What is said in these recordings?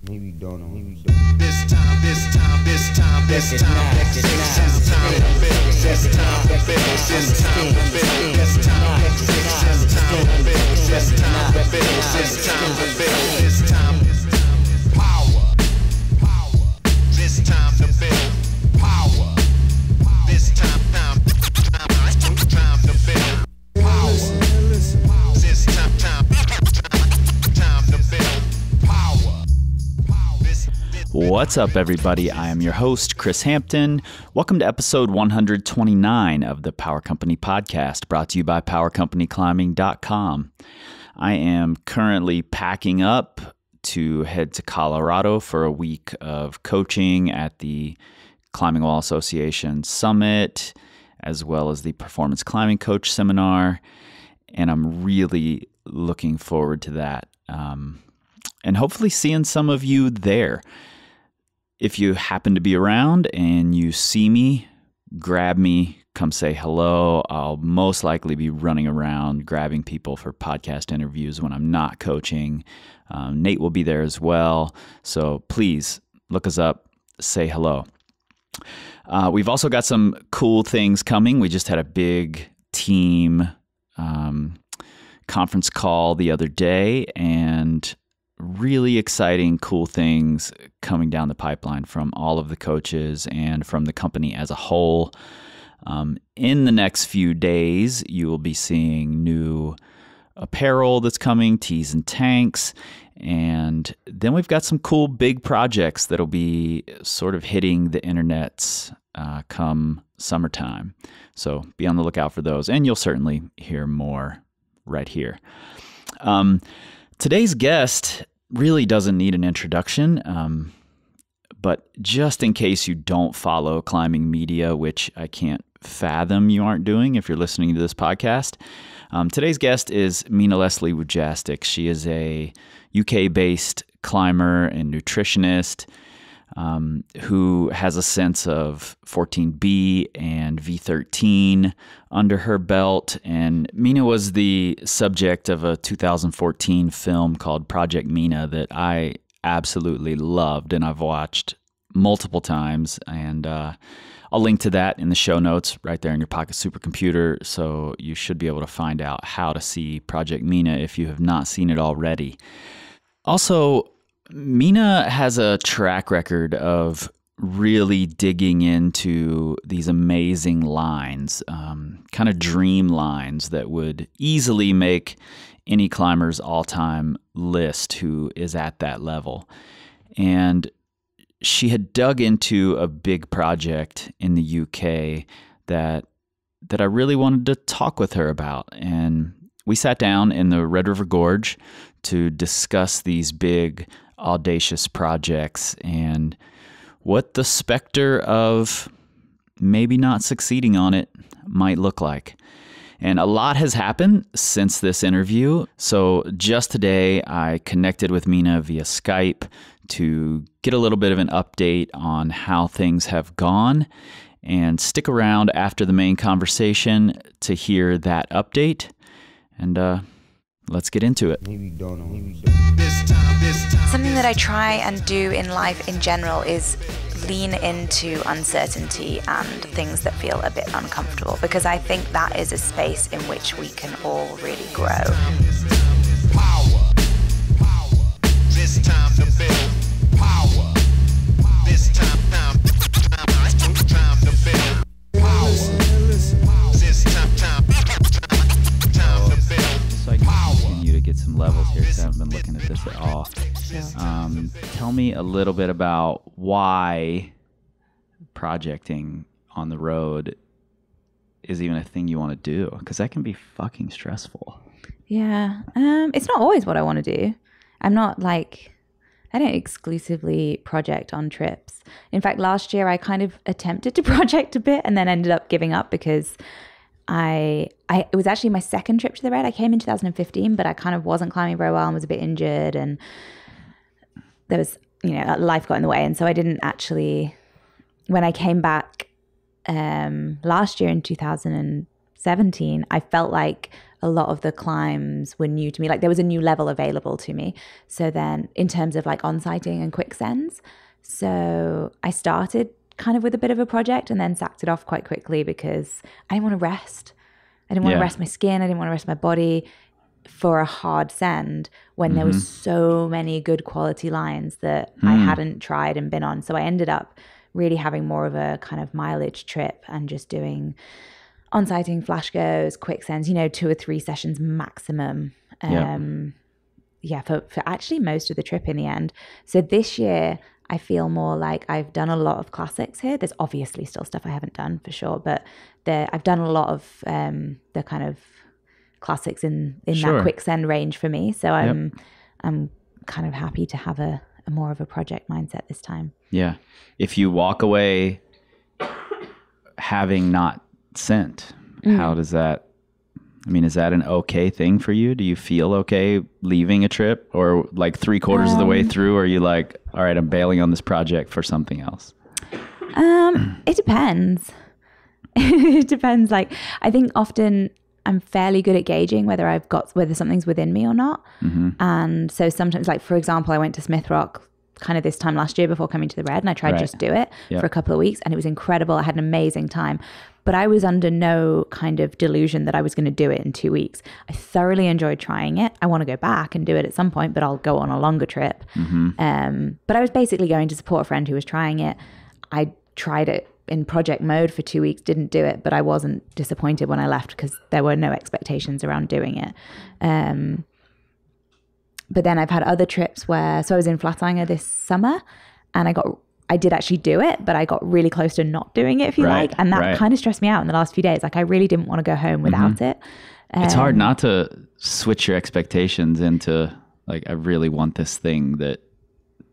Maybe you don't know. This time to build. This time to build. This time to build. This time to build. This time to build. This time power. This time to build power. This time to build power. This time to build power. What's up, everybody? I am your host, Chris Hampton. Welcome to episode 129 of the Power Company Podcast, brought to you by PowerCompanyClimbing.com. I am currently packing up to head to Colorado for a week of coaching at the Climbing Wall Association Summit, as well as the Performance Climbing Coach Seminar, and I'm really looking forward to that, and hopefully seeing some of you there. If you happen to be around and you see me, grab me, come say hello. I'll most likely be running around grabbing people for podcast interviews when I'm not coaching. Nate will be there as well. So please look us up, say hello. We've also got some cool things coming. We just had a big team conference call the other day, and really exciting, cool things coming down the pipeline from all of the coaches and from the company as a whole. In the next few days, you will be seeing new apparel that's coming, tees and tanks, and then we've got some cool big projects that'll be sort of hitting the internets come summertime. So be on the lookout for those, and you'll certainly hear more right here. Today's guest really doesn't need an introduction, but just in case you don't follow climbing media, which I can't fathom you aren't doing if you're listening to this podcast, today's guest is Mina Leslie-Wujastyk. She is a UK-based climber and nutritionist who has a sense of 14B and V13 under her belt. And Mina was the subject of a 2014 film called Project Mina that I absolutely loved, and I've watched multiple times. And I'll link to that in the show notes right there in your pocket supercomputer, so you should be able to find out how to see Project Mina if you have not seen it already. Also, Mina has a track record of really digging into these amazing lines, kind of dream lines that would easily make any climber's all-time list who is at that level. And she had dug into a big project in the UK that I really wanted to talk with her about. And we sat down in the Red River Gorge to discuss these big, audacious projects and what the specter of maybe not succeeding on it might look like. And a lot has happened since this interview. So just today, I connected with Mina via Skype to get a little bit of an update on how things have gone. And stick around after the main conversation to hear that update. And let's get into it. Maybe you don't know. Something that I try and do in life in general is lean into uncertainty and things that feel a bit uncomfortable, because I think that is a space in which we can all really grow. Power. This time to build power. This time to build power. This time to build So I can continue to get some levels here because I haven't been looking at this at all. Tell me a little bit about why projecting on the road is even a thing you want to do, because that can be fucking stressful. Yeah. It's not always what I want to do. I don't exclusively project on trips. In fact, last year I kind of attempted to project a bit and then ended up giving up because it was actually my second trip to the Red. I came in 2015, but I kind of wasn't climbing very well and was a bit injured, and there was, life got in the way. And so I didn't actually, when I came back last year in 2017, I felt like a lot of the climbs were new to me. Like there was a new level available to me. So then in terms of like on-sighting and quicksends, so I started kind of with a bit of a project and then sacked it off quite quickly because I didn't want to rest. I didn't want to rest my skin. I didn't want to rest my body for a hard send when there was so many good quality lines that I hadn't tried and been on. So I ended up really having more of a kind of mileage trip and just doing on-sighting, flash goes, quicksends, 2 or 3 sessions maximum. For actually most of the trip in the end. So this year I feel more like I've done a lot of classics here. There's obviously still stuff I haven't done for sure, but I've done a lot of the kind of classics in that quicksend range for me. So I'm kind of happy to have a more of a project mindset this time. Yeah. If you walk away having not sent, how does that, is that an okay thing for you? Do you feel okay leaving a trip, or like 3/4 of the way through, are you like, all right, I'm bailing on this project for something else? It depends. It depends. Like, I think often I'm fairly good at gauging whether something's within me or not. And so sometimes, like, for example, I went to Smith Rock kind of this time last year before coming to the Red, and I tried just do it for a couple of weeks, and it was incredible. I had an amazing time, but I was under no kind of delusion that I was going to do it in 2 weeks. I thoroughly enjoyed trying it. I want to go back and do it at some point, but I'll go on a longer trip. But I was basically going to support a friend who was trying it. I tried it in project mode for 2 weeks, didn't do it, but I wasn't disappointed when I left because there were no expectations around doing it. But then I've had other trips so I was in Flatiron this summer, and I did actually do it, but I got really close to not doing it, if you like. And that kind of stressed me out in the last few days. Like, I really didn't want to go home without it. It's hard not to switch your expectations into like, I really want this thing that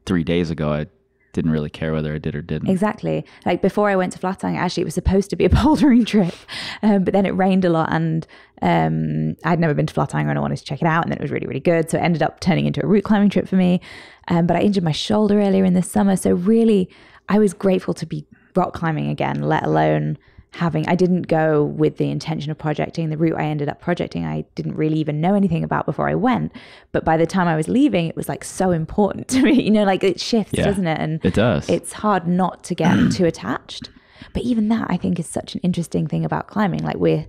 3 days ago I didn't really care whether I did or didn't. Exactly. Like, before I went to Flatiron, actually it was supposed to be a bouldering trip, but then it rained a lot, and I'd never been to Flatiron and I wanted to check it out, and then it was really, really good. So it ended up turning into a route climbing trip for me. But I injured my shoulder earlier in the summer. So really, I was grateful to be rock climbing again, let alone I didn't go with the intention of projecting. The route I ended up projecting, I didn't really even know anything about before I went. But by the time I was leaving, it was like so important to me, like it shifts, doesn't it? And it does. It's hard not to get too attached. But even that, I think, is such an interesting thing about climbing. Like, we're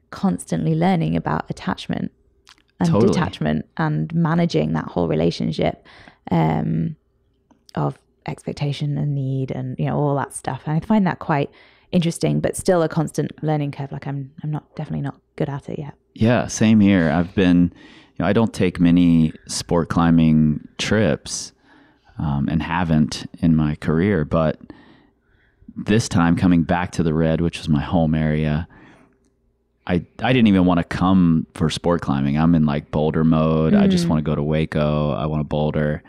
constantly learning about attachment and detachment and managing that whole relationship of expectation and need and, all that stuff. And I find that quite interesting, but still a constant learning curve. Like, I'm definitely not good at it yet. Yeah, same here. I've been, I don't take many sport climbing trips and haven't in my career, but this time coming back to the Red, which was my home area, I didn't even want to come for sport climbing. I'm in like boulder mode. I just want to go to Waco. I want to boulder.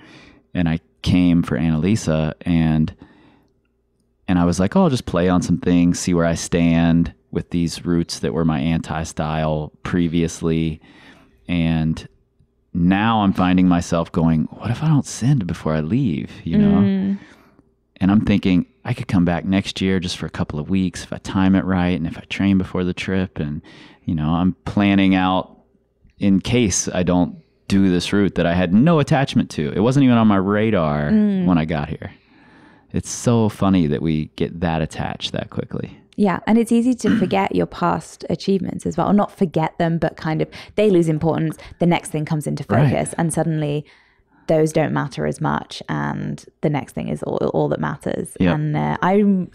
And I came for Annalisa, and I was like, oh, I'll just play on some things, see where I stand with these routes that were my anti-style previously. And now I'm finding myself going, what if I don't send before I leave, And I'm thinking I could come back next year just for a couple of weeks if I time it right and if I train before the trip. And, I'm planning out in case I don't do this route that I had no attachment to. It wasn't even on my radar when I got here. It's so funny that we get that attached that quickly. Yeah. And it's easy to forget your past achievements as well. Or not forget them, but kind of they lose importance. The next thing comes into focus, and suddenly those don't matter as much. And the next thing is all that matters. Yep. And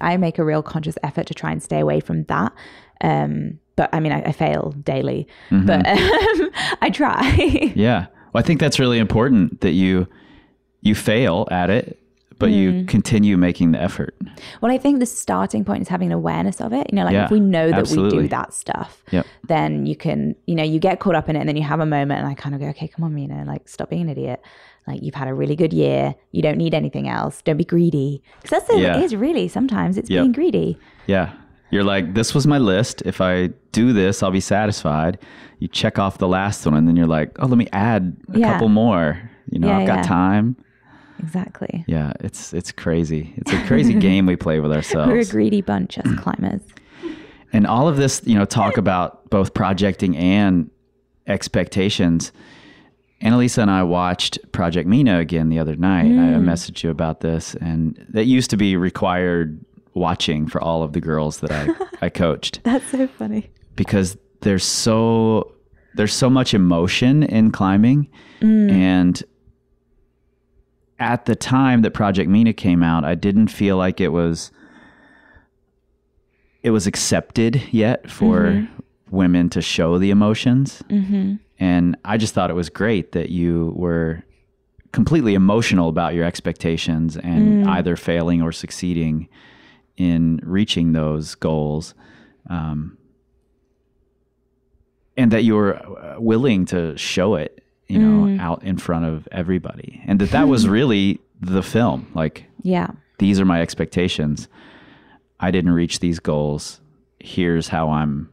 I make a real conscious effort to try and stay away from that. But I fail daily, but I try. Yeah. Well, I think that's really important that you fail at it, but you continue making the effort. Well, I think the starting point is having an awareness of it. If we know that we do that stuff, then you can, you get caught up in it, and then you have a moment, and I kind of go, okay, come on, like, stop being an idiot. Like, you've had a really good year. You don't need anything else. Don't be greedy. Because that's it is really, sometimes it's being greedy. Yeah. You're like, this was my list. If I do this, I'll be satisfied. You check off the last one, and then you're like, oh, let me add a couple more. I've got time. Exactly. Yeah, it's crazy. It's a crazy game we play with ourselves. We're a greedy bunch as climbers. And all of this, talk about both projecting and expectations. Annalisa and I watched Project Mina again the other night. I messaged you about this, and that used to be required watching for all of the girls that I coached. That's so funny. Because there's so much emotion in climbing. And at the time that Project Mina came out, I didn't feel like it was accepted yet for women to show the emotions. And I just thought it was great that you were completely emotional about your expectations and either failing or succeeding in reaching those goals. And that you were willing to show it, you know, out in front of everybody. And that was really the film. Like, these are my expectations. I didn't reach these goals. Here's how I'm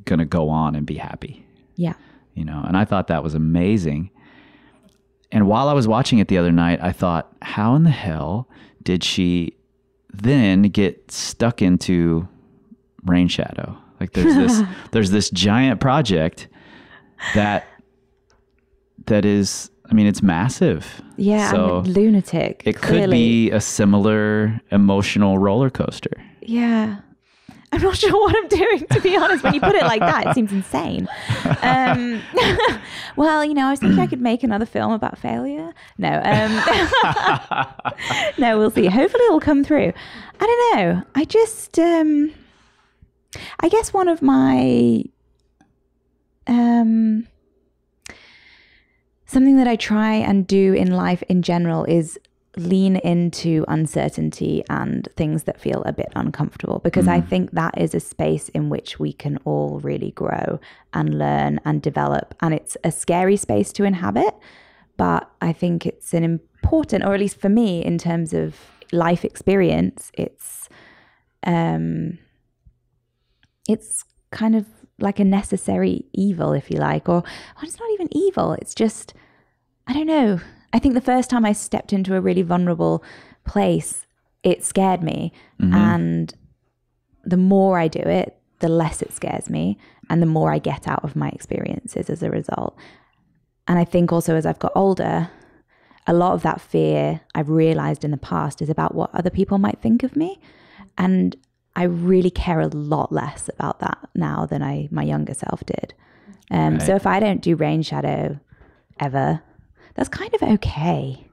going to go on and be happy. Yeah. You know, and I thought that was amazing. And while I was watching it the other night, I thought, how in the hell did she then get stuck into Rain Shadow? Like there's this giant project that is, I mean, it's massive. Yeah, so I mean, lunatic. It clearly. could be a similar emotional roller coaster. Yeah. I'm not sure what I'm doing, to be honest. When you put it like that, it seems insane. Well, you know, I was thinking I could make another film about failure. No. No, we'll see. Hopefully it'll come through. I don't know. I just, I guess one of my, something that I try and do in life in general is lean into uncertainty and things that feel a bit uncomfortable, because I think that is a space in which we can all really grow and learn and develop. And it's a scary space to inhabit, but I think it's an important, or at least for me, in terms of life experience, it's kind of like a necessary evil, if you like, or it's not even evil. It's just, I don't know. I think the first time I stepped into a really vulnerable place, it scared me. And the more I do it, the less it scares me and the more I get out of my experiences as a result. And I think also as I've got older, a lot of that fear I've realized in the past is about what other people might think of me. And I really care a lot less about that now than my younger self did. So if I don't do Rain Shadow ever, that's kind of okay.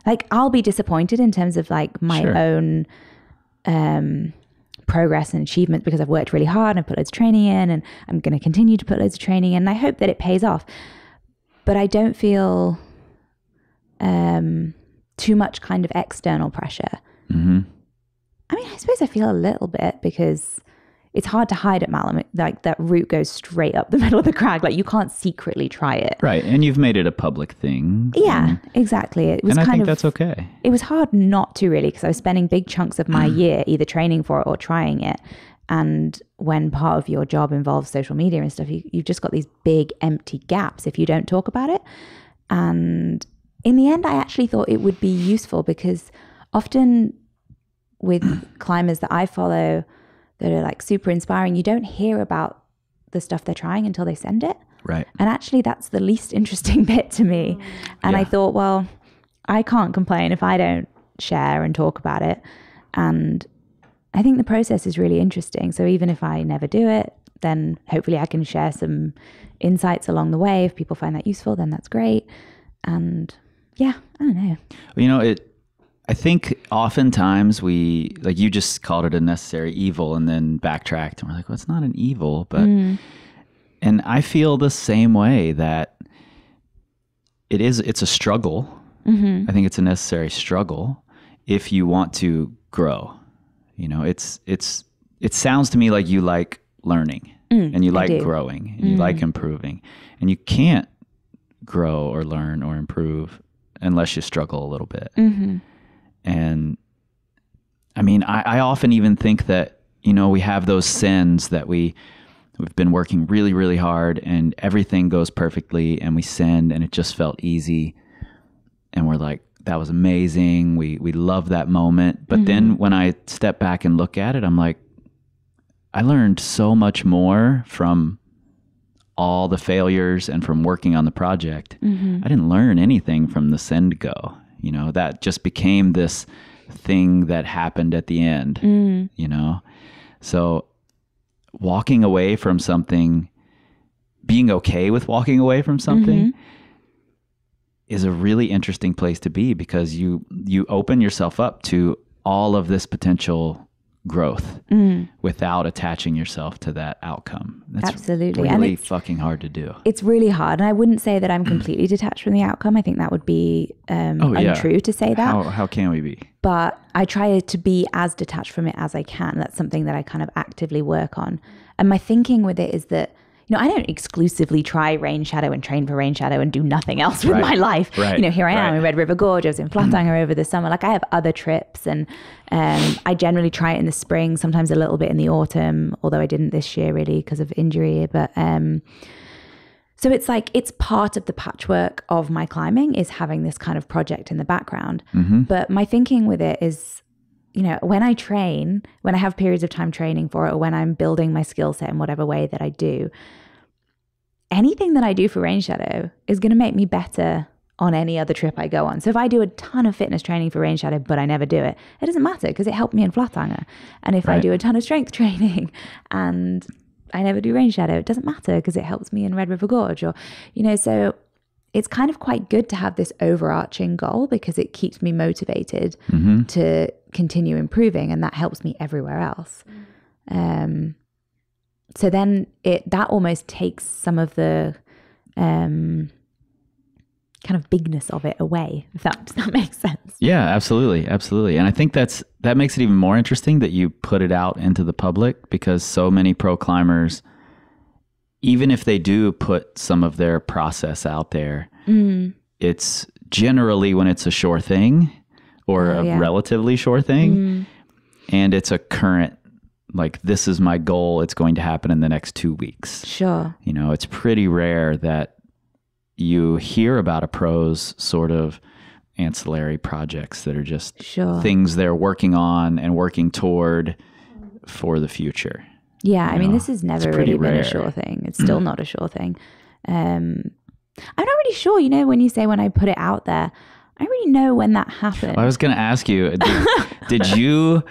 Like, I'll be disappointed in terms of like my own progress and achievement, because I've worked really hard and I've put loads of training in, and I'm going to continue to put loads of training in, and I hope that it pays off. But I don't feel too much kind of external pressure. I mean, I suppose I feel a little bit, because it's hard to hide at Malum. Like, that route goes straight up the middle of the crag. Like, you can't secretly try it. Right. And you've made it a public thing. Yeah, exactly. It was and I kind think of, that's okay. It was hard not to, really, because I was spending big chunks of my year either training for it or trying it. And when part of your job involves social media and stuff, you've just got these big empty gaps if you don't talk about it. And in the end, I actually thought it would be useful, because often with climbers that I follow that are like super inspiring, you don't hear about the stuff they're trying until they send it. Right. And actually that's the least interesting bit to me. And I thought, well, I can't complain if I don't share and talk about it. And I think the process is really interesting. So even if I never do it, then hopefully I can share some insights along the way. If people find that useful, then that's great. And yeah, I don't know. You know, I think oftentimes we, like, you just called it a necessary evil and then backtracked, and we're like, well, it's not an evil, but, and I feel the same way, that it's a struggle. I think it's a necessary struggle if you want to grow. You know, it sounds to me like you like learning and you like growing and you like improving, and you can't grow or learn or improve unless you struggle a little bit. And I mean, I often even think that, you know, we have those sins that we've been working really, really hard and everything goes perfectly, and we send and it just felt easy. And we're like, that was amazing. We love that moment. But then when I step back and look at it, I'm like, I learned so much more from all the failures and from working on the project, Mm-hmm. I didn't learn anything from the send go. You know, that just became this thing that happened at the end, you know? So walking away from something, being okay with walking away from something is a really interesting place to be, because you open yourself up to all of this potential growth without attaching yourself to that outcome. That's Absolutely. really And fucking hard to do. it's really hard. And I wouldn't say that I'm completely detached from the outcome. I think that would be untrue to say that. How can we be? But I try to be as detached from it as I can. That's something that I kind of actively work on. And my thinking with it is that, you know, I don't exclusively try rain shadow and train for rain shadow and do nothing else with my life. Right. You know, here I am in Red River Gorge. I was in Flatanger over the summer. Like, I have other trips, and I generally try it in the spring, sometimes a little bit in the autumn, although I didn't this year really because of injury. But so it's like, it's part of the patchwork of my climbing is having this kind of project in the background. But my thinking with it is, you know, when I train, when I have periods of time training for it, or when I'm building my skill set in whatever way that I do, anything that I do for rain shadow is going to make me better on any other trip I go on. So if I do a ton of fitness training for rain shadow, but I never do it, it doesn't matter because it helped me in Flatanger. And if I do a ton of strength training and I never do rain shadow, it doesn't matter because it helps me in Red River Gorge, or, you know, so it's kind of quite good to have this overarching goal because it keeps me motivated to continue improving, and that helps me everywhere else. So then that almost takes some of the kind of bigness of it away, if that makes sense. Yeah, absolutely. Absolutely. And I think that makes it even more interesting that you put it out into the public, because so many pro climbers, even if they do put some of their process out there, it's generally when it's a sure thing or a relatively sure thing, and it's a current, like, this is my goal, it's going to happen in the next 2 weeks. Sure. You know, it's pretty rare that you hear about a pro's sort of ancillary projects that are just things they're working on and working toward for the future. Yeah, I mean, this has never really been rare. a sure thing. It's still not a sure thing. I'm not really sure, you know, when you say when I put it out there, I don't really know when that happened. Well, I was going to ask you, did you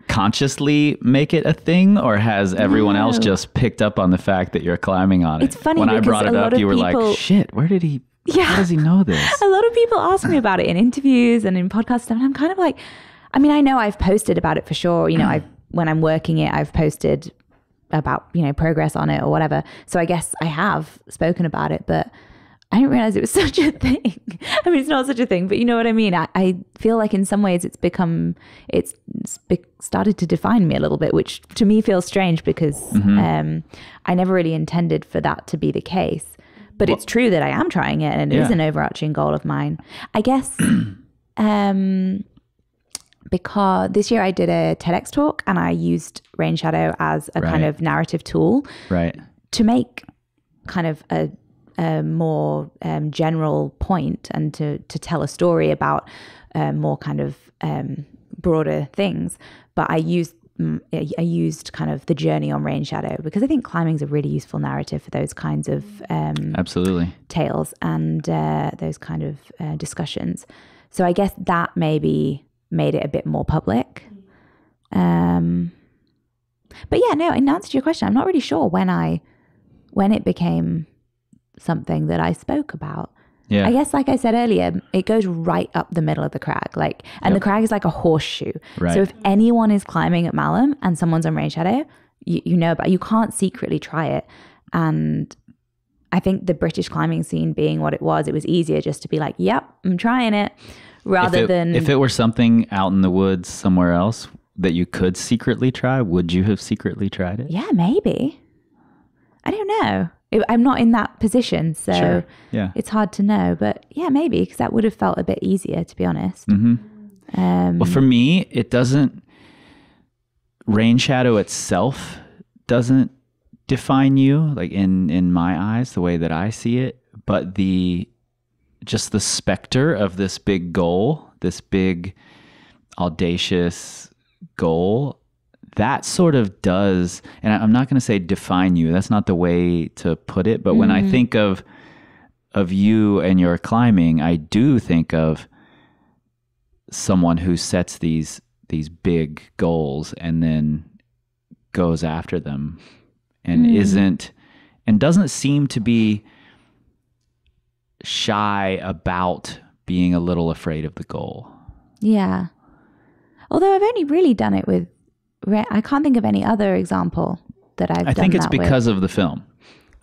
consciously make it a thing, or has everyone else just picked up on the fact that you're climbing on it? It's funny when I because brought it a lot up, of you were people, like, shit, where did he, how does he know this? A lot of people ask me about it in interviews and in podcast stuff, and I'm kind of like, I mean, I know I've posted about it for sure. You know, when I'm working it, I've posted about, you know, progress on it or whatever. So I guess I have spoken about it, but I didn't realize it was such a thing. I mean, it's not such a thing, but you know what I mean? I feel like in some ways it's started to define me a little bit, which to me feels strange because I never really intended for that to be the case. But it's true that I am trying it, and it is an overarching goal of mine. I guess because this year I did a TEDx talk and I used rain shadow as a kind of narrative tool to make kind of a more general point and to tell a story about more kind of broader things. But I used kind of the journey on rain shadow because I think climbing is a really useful narrative for those kinds of absolutely tales and those kind of discussions. So I guess that maybe made it a bit more public. But yeah, no, in answer to your question, I'm not really sure when it became something that I spoke about. Yeah. I guess, like I said earlier, it goes right up the middle of the crag, and the crag is like a horseshoe. Right. So if anyone is climbing at Malham and someone's on rain shadow, you know, but you can't secretly try it. And I think the British climbing scene being what it was easier just to be like, yep, I'm trying it, rather than if it were something out in the woods somewhere else that you could secretly try, would you have secretly tried it? Yeah, maybe. I don't know. I'm not in that position, so it's hard to know. But yeah, maybe, because that would have felt a bit easier, to be honest. Well, for me, it doesn't. Rain shadow itself doesn't define you, like in my eyes, the way that I see it. But just the specter of this big goal, this big audacious goal, that sort of does, and I'm not going to say define you. That's not the way to put it. But when I think of you and your climbing, I do think of someone who sets these big goals and then goes after them and doesn't seem to be shy about being a little afraid of the goal. Yeah. Although I've only really done it with, I can't think of any other example that I've done that with. I think it's because of the film.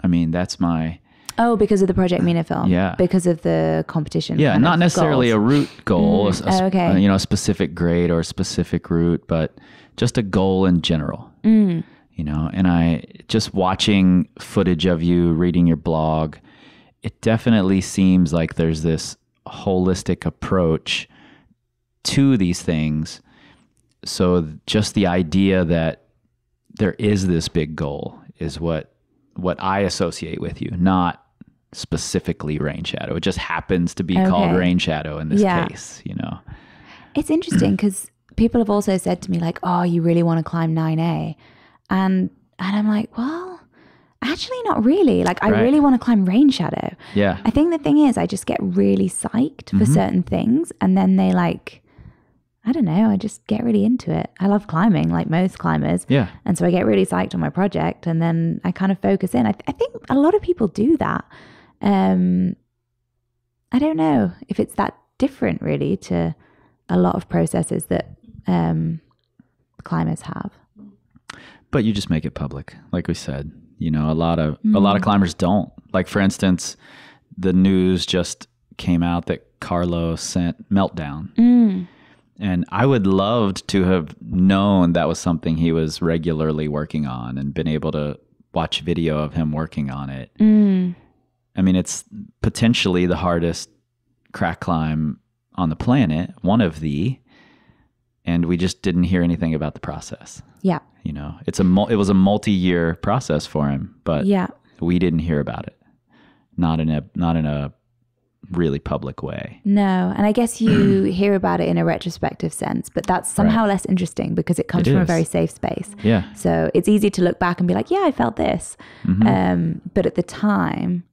I mean, that's my... Oh, because of the Project Mina film? Yeah. Because of the competition? Yeah, not necessarily goals. a route goal, okay. You know, a specific grade or a specific route, but just a goal in general. You know, and I just watching footage of you, reading your blog, it definitely seems like there's this holistic approach to these things. So just the idea that there is this big goal is what I associate with you, not specifically rain shadow. It just happens to be called rain shadow in this case, you know. It's interesting because people have also said to me like, oh, you really want to climb 9A? And I'm like, well, actually not really. Like I really want to climb rain shadow. Yeah. I think the thing is I just get really psyched for certain things, and then they like, I don't know, I just get really into it. I love climbing like most climbers. Yeah. And so I get really psyched on my project, and then I kind of focus in. I think a lot of people do that. I don't know if it's that different really to a lot of processes that climbers have. But you just make it public, like we said. You know, a lot of climbers don't. Like for instance, the news just came out that Carlo sent Meltdown. And I would love to have known that was something he was regularly working on and been able to watch video of him working on it. I mean, it's potentially the hardest crack climb on the planet, one of the, and we just didn't hear anything about the process. Yeah. You know, it was a multi-year process for him, but we didn't hear about it. Not in a really public way. No. And I guess you hear about it in a retrospective sense, but that's somehow less interesting because it comes from a very safe space. Yeah. So it's easy to look back and be like, yeah, I felt this. But at the time,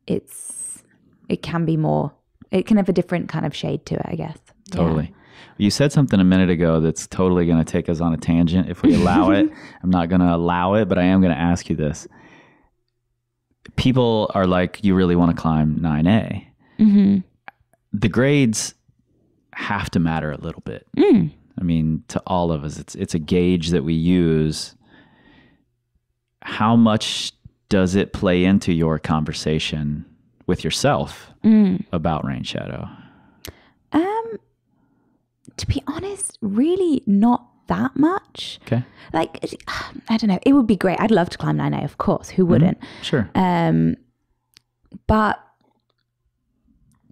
it can be more, it can have a different kind of shade to it, I guess. Totally. Yeah. You said something a minute ago that's totally going to take us on a tangent if we allow it. I'm not going to allow it, but I am going to ask you this. People are like, you really want to climb 9A. The grades have to matter a little bit. I mean, to all of us, it's a gauge that we use. How much does it play into your conversation with yourself about rain shadow? To be honest, really not that much. Okay. Like, I don't know. It would be great. I'd love to climb 9A, of course. Who wouldn't? Sure. But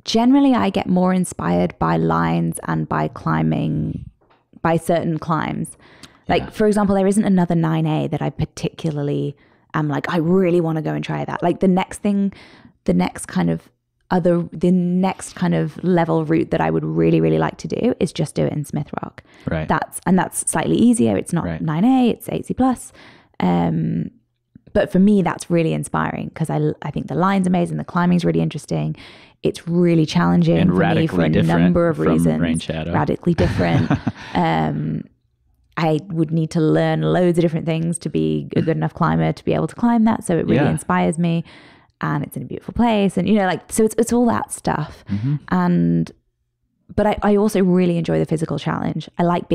generally, I get more inspired by lines and by climbing, by certain climbs. Like, for example, there isn't another 9A that I particularly am like, I really want to go and try that. Like the next kind of level route that I would really, really like to do is just do it in Smith Rock. Right. That's slightly easier. It's not 9A, it's 8C plus. But for me, that's really inspiring because I think the line's amazing. The climbing's really interesting. It's really challenging and for me for a number of reasons. Rain shadow. Radically different. I would need to learn loads of different things to be a good enough climber to be able to climb that. So it really inspires me. And it's in a beautiful place. And, you know, like, so it's all that stuff. But I also really enjoy the physical challenge. I like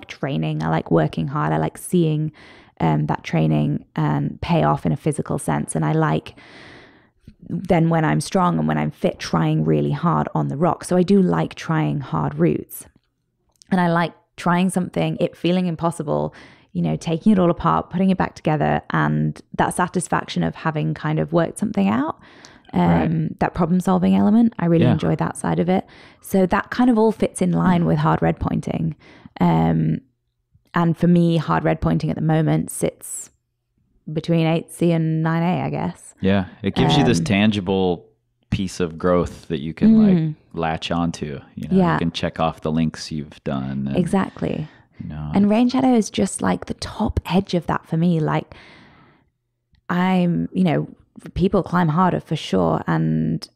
training. I like working hard. I like seeing that training pay off in a physical sense. And I like then when I'm strong and when I'm fit, trying really hard on the rock. So I do like trying hard routes. And I like trying something, it feeling impossible, you know, taking it all apart, putting it back together, and that satisfaction of having kind of worked something out, that problem solving element. I really enjoy that side of it. So that kind of all fits in line with hard red pointing. And for me, hard red pointing at the moment sits between 8C and 9A, I guess. Yeah. It gives you this tangible piece of growth that you can like latch onto, you know, you can check off the links you've done. Exactly. No. And rain shadow is just like the top edge of that for me. Like people climb harder for sure. And,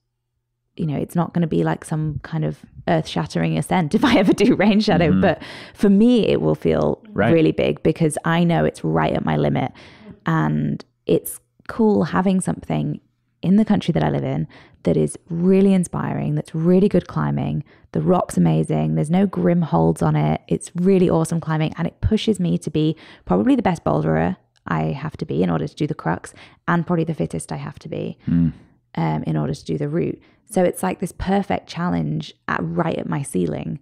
it's not going to be like some kind of earth-shattering ascent if I ever do rain shadow. Mm-hmm. But for me, it will feel really big because I know it's right at my limit. And it's cool having something in the country that I live in that is really inspiring, that's really good climbing. The rock's amazing. There's no grim holds on it. It's really awesome climbing. And it pushes me to be probably the best boulderer I have to be in order to do the crux, and probably the fittest I have to be in order to do the route. So it's like this perfect challenge right at my ceiling,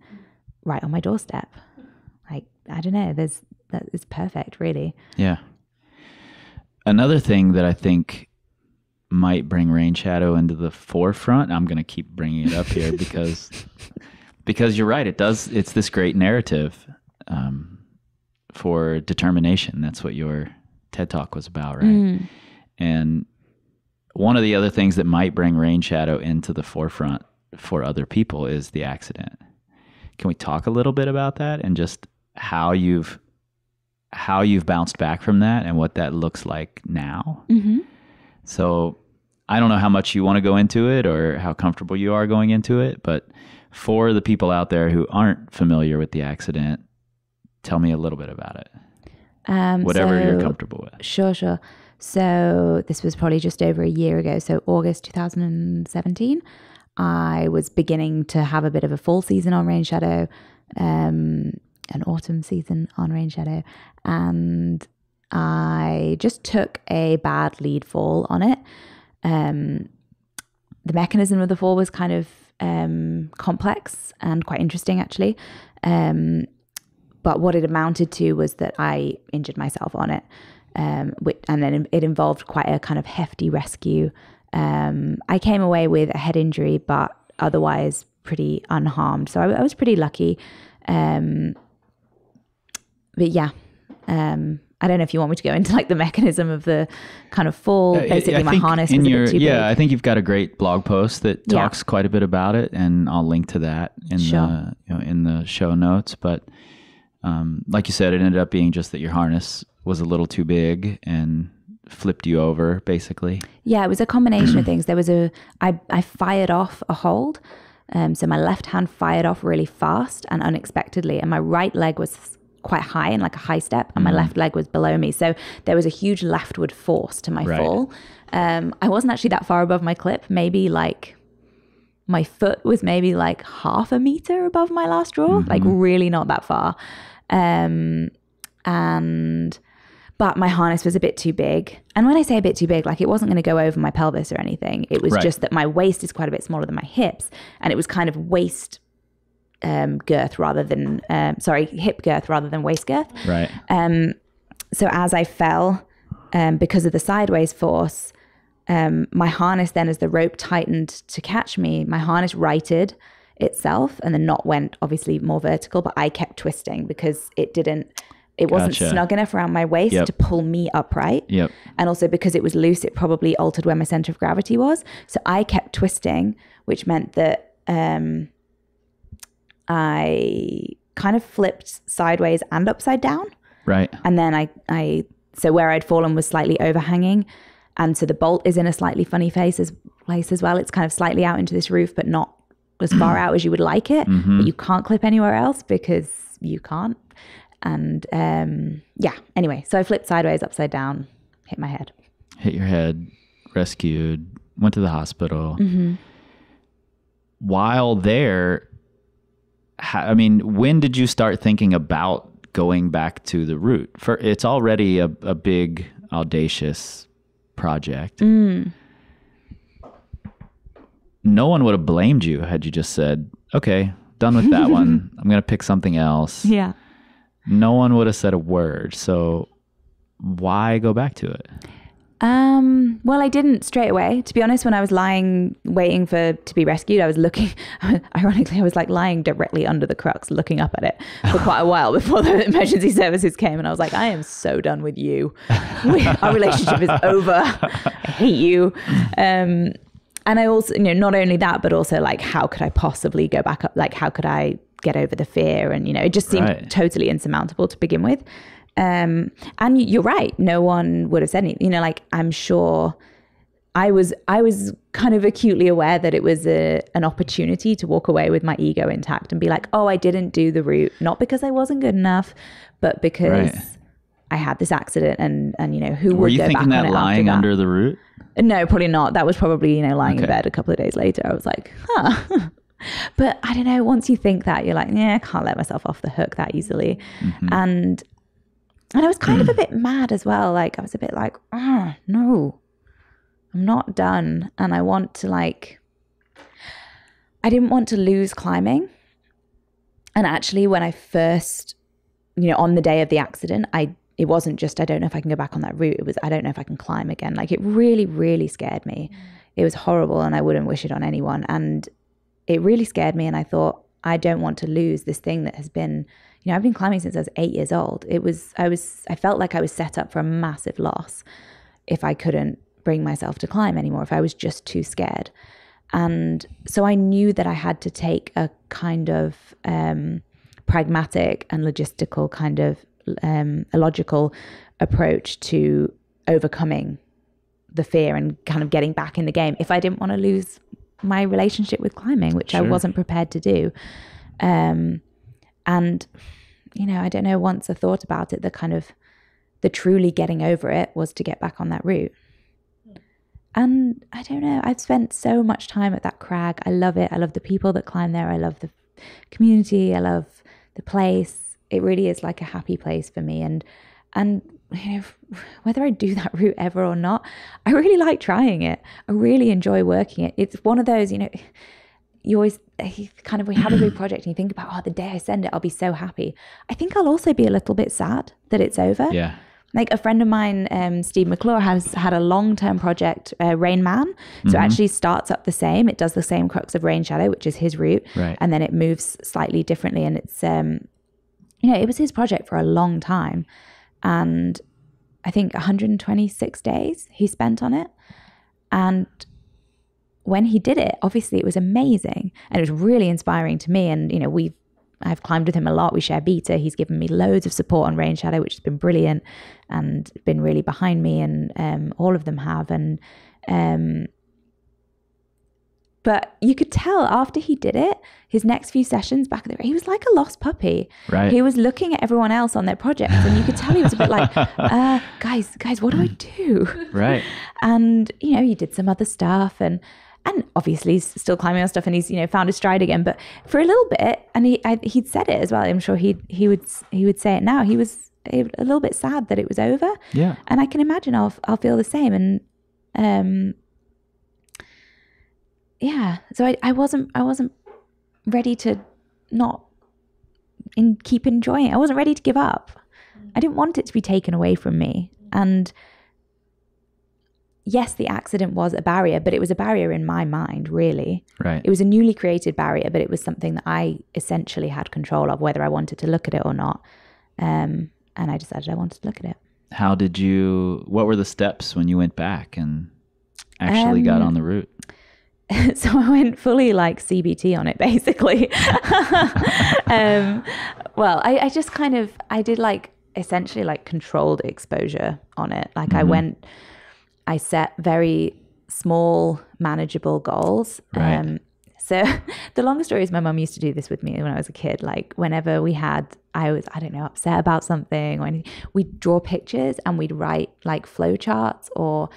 right on my doorstep. Like, I don't know, that is perfect, really. Yeah. Another thing that I think might bring rain shadow into the forefront, I'm going to keep bringing it up here because you're right. It's this great narrative for determination. That's what your TED Talk was about, right? And one of the other things that might bring rain shadow into the forefront for other people is the accident. Can we talk a little bit about that and just how you've bounced back from that and what that looks like now? Mm-hmm. So I don't know how much you want to go into it or how comfortable you are going into it, but for the people out there who aren't familiar with the accident, tell me a little bit about it. Whatever you're comfortable with. Sure. So this was probably just over a year ago. So August 2017, I was beginning to have a bit of a fall season on rain shadow, an autumn season on rain shadow. And I just took a bad lead fall on it. The mechanism of the fall was kind of complex and quite interesting, actually. But what it amounted to was that I injured myself on it. And then it involved quite a kind of hefty rescue. I came away with a head injury, but otherwise pretty unharmed. So I was pretty lucky. But yeah, I don't know if you want me to go into like the mechanism of the kind of fall. Basically, my harness was a bit too big. I think you've got a great blog post that talks quite a bit about it, and I'll link to that in the show notes. But like you said, it ended up being just that your harness was a little too big and flipped you over, basically. Yeah, it was a combination of things. There was I fired off a hold. So my left hand fired off really fast and unexpectedly, and my right leg was quite high in like a high step, and my left leg was below me. So there was a huge leftward force to my fall. I wasn't actually that far above my clip. Maybe like my foot was maybe like half a meter above my last draw, like really not that far. But my harness was a bit too big. And when I say a bit too big, like it wasn't going to go over my pelvis or anything. It was just that my waist is quite a bit smaller than my hips. And it was kind of waist girth rather than, hip girth rather than waist girth. Right. So as I fell, because of the sideways force, my harness then, as the rope tightened to catch me, my harness righted itself, and the knot went obviously more vertical, but I kept twisting because it wasn't snug enough around my waist to pull me upright. Yep. And also because it was loose, it probably altered where my center of gravity was. So I kept twisting, which meant that I kind of flipped sideways and upside down. Right. And then so where I'd fallen was slightly overhanging. And so the bolt is in a slightly funny place as well. It's kind of slightly out into this roof, but not as far out as you would like it. But you can't clip anywhere else because you can't. And anyway, so I flipped sideways, upside down, hit my head. Hit your head, rescued, went to the hospital. While there, when did you start thinking about going back to the route? It's already a big, audacious project. No one would have blamed you had you just said, okay, done with that one. I'm going to pick something else. Yeah. No one would have said a word. So why go back to it? Well, I didn't straight away. To be honest, when I was lying, waiting to be rescued, I was looking, ironically, I was like lying directly under the crux, looking up at it for quite a while before the emergency services came. And I was like, I am so done with you. Our relationship is over. I hate you. And I also, not only that, but also like, how could I possibly go back up? Like, how could I get over the fear. And, it just seemed totally insurmountable to begin with. And you're right. No one would have said anything, like I'm sure I was kind of acutely aware that it was an opportunity to walk away with my ego intact and be like, oh, I didn't do the route, not because I wasn't good enough, but because I had this accident and who would go back on it after that? Were you thinking that lying under the route? No, probably not. That was probably, lying in bed a couple of days later. I was like, But I don't know, once you think that, you're like, I can't let myself off the hook that easily. Mm-hmm. And I was kind of a bit mad as well. Like I was a bit like, no, I'm not done. And I want to I didn't want to lose climbing. And actually when I first, on the day of the accident, it wasn't just, I don't know if I can go back on that route. It was, I don't know if I can climb again. Like it really, really scared me. It was horrible and I wouldn't wish it on anyone. And it really scared me. And I thought, I don't want to lose this thing that has been, I've been climbing since I was 8 years old. I felt like I was set up for a massive loss if I couldn't bring myself to climb anymore, if I was just too scared. And so I knew that I had to take a kind of pragmatic and logistical kind of a logical approach to overcoming the fear and kind of getting back in the game if I didn't want to lose my relationship with climbing, which I wasn't prepared to do. And, I don't know, once I thought about it, the truly getting over it was to get back on that route. And I don't know, I've spent so much time at that crag. I love it. I love the people that climb there. I love the community. I love the place. It really is like a happy place for me. And whether I do that route ever or not, I really like trying it. I really enjoy working it. It's one of those, you always we have a big project and you think about, the day I send it, I'll be so happy. I think I'll also be a little bit sad that it's over. Yeah. Like a friend of mine, Steve McClure, has had a long-term project, Rain Man. So it actually starts up the same. It does the same crux of Rain Shadow, which is his route. Right. And then it moves slightly differently. And it's, it was his project for a long time. And I think 126 days he spent on it. And when he did it, obviously it was amazing. And it was really inspiring to me. And, I've climbed with him a lot. We share beta. He's given me loads of support on Rain Shadow, which has been brilliant and been really behind me. And all of them have. And but you could tell after he did it, his next few sessions back there, he was like a lost puppy. Right. He was looking at everyone else on their projects, and you could tell he was a bit like, guys, what do I do? Right. And he did some other stuff, and obviously he's still climbing on stuff, and he's found his stride again. But for a little bit, and he'd said it as well. I'm sure he would say it now. He was a little bit sad that it was over. Yeah. And I can imagine I'll feel the same. And so I wasn't ready to keep enjoying it. I wasn't ready to give up. I didn't want it to be taken away from me. And yes, the accident was a barrier, but it was a barrier in my mind, really. Right. It was a newly created barrier, but it was something that I essentially had control of, whether I wanted to look at it or not. And I decided I wanted to look at it. What were the steps when you went back and actually got on the route? So I went fully like CBT on it, basically. Well, I just I did like essentially like controlled exposure on it. Like I set very small, manageable goals. Right. So the longer story is my mum used to do this with me when I was a kid. Like whenever I was, upset about something, or we'd draw pictures and we'd write like flow charts, or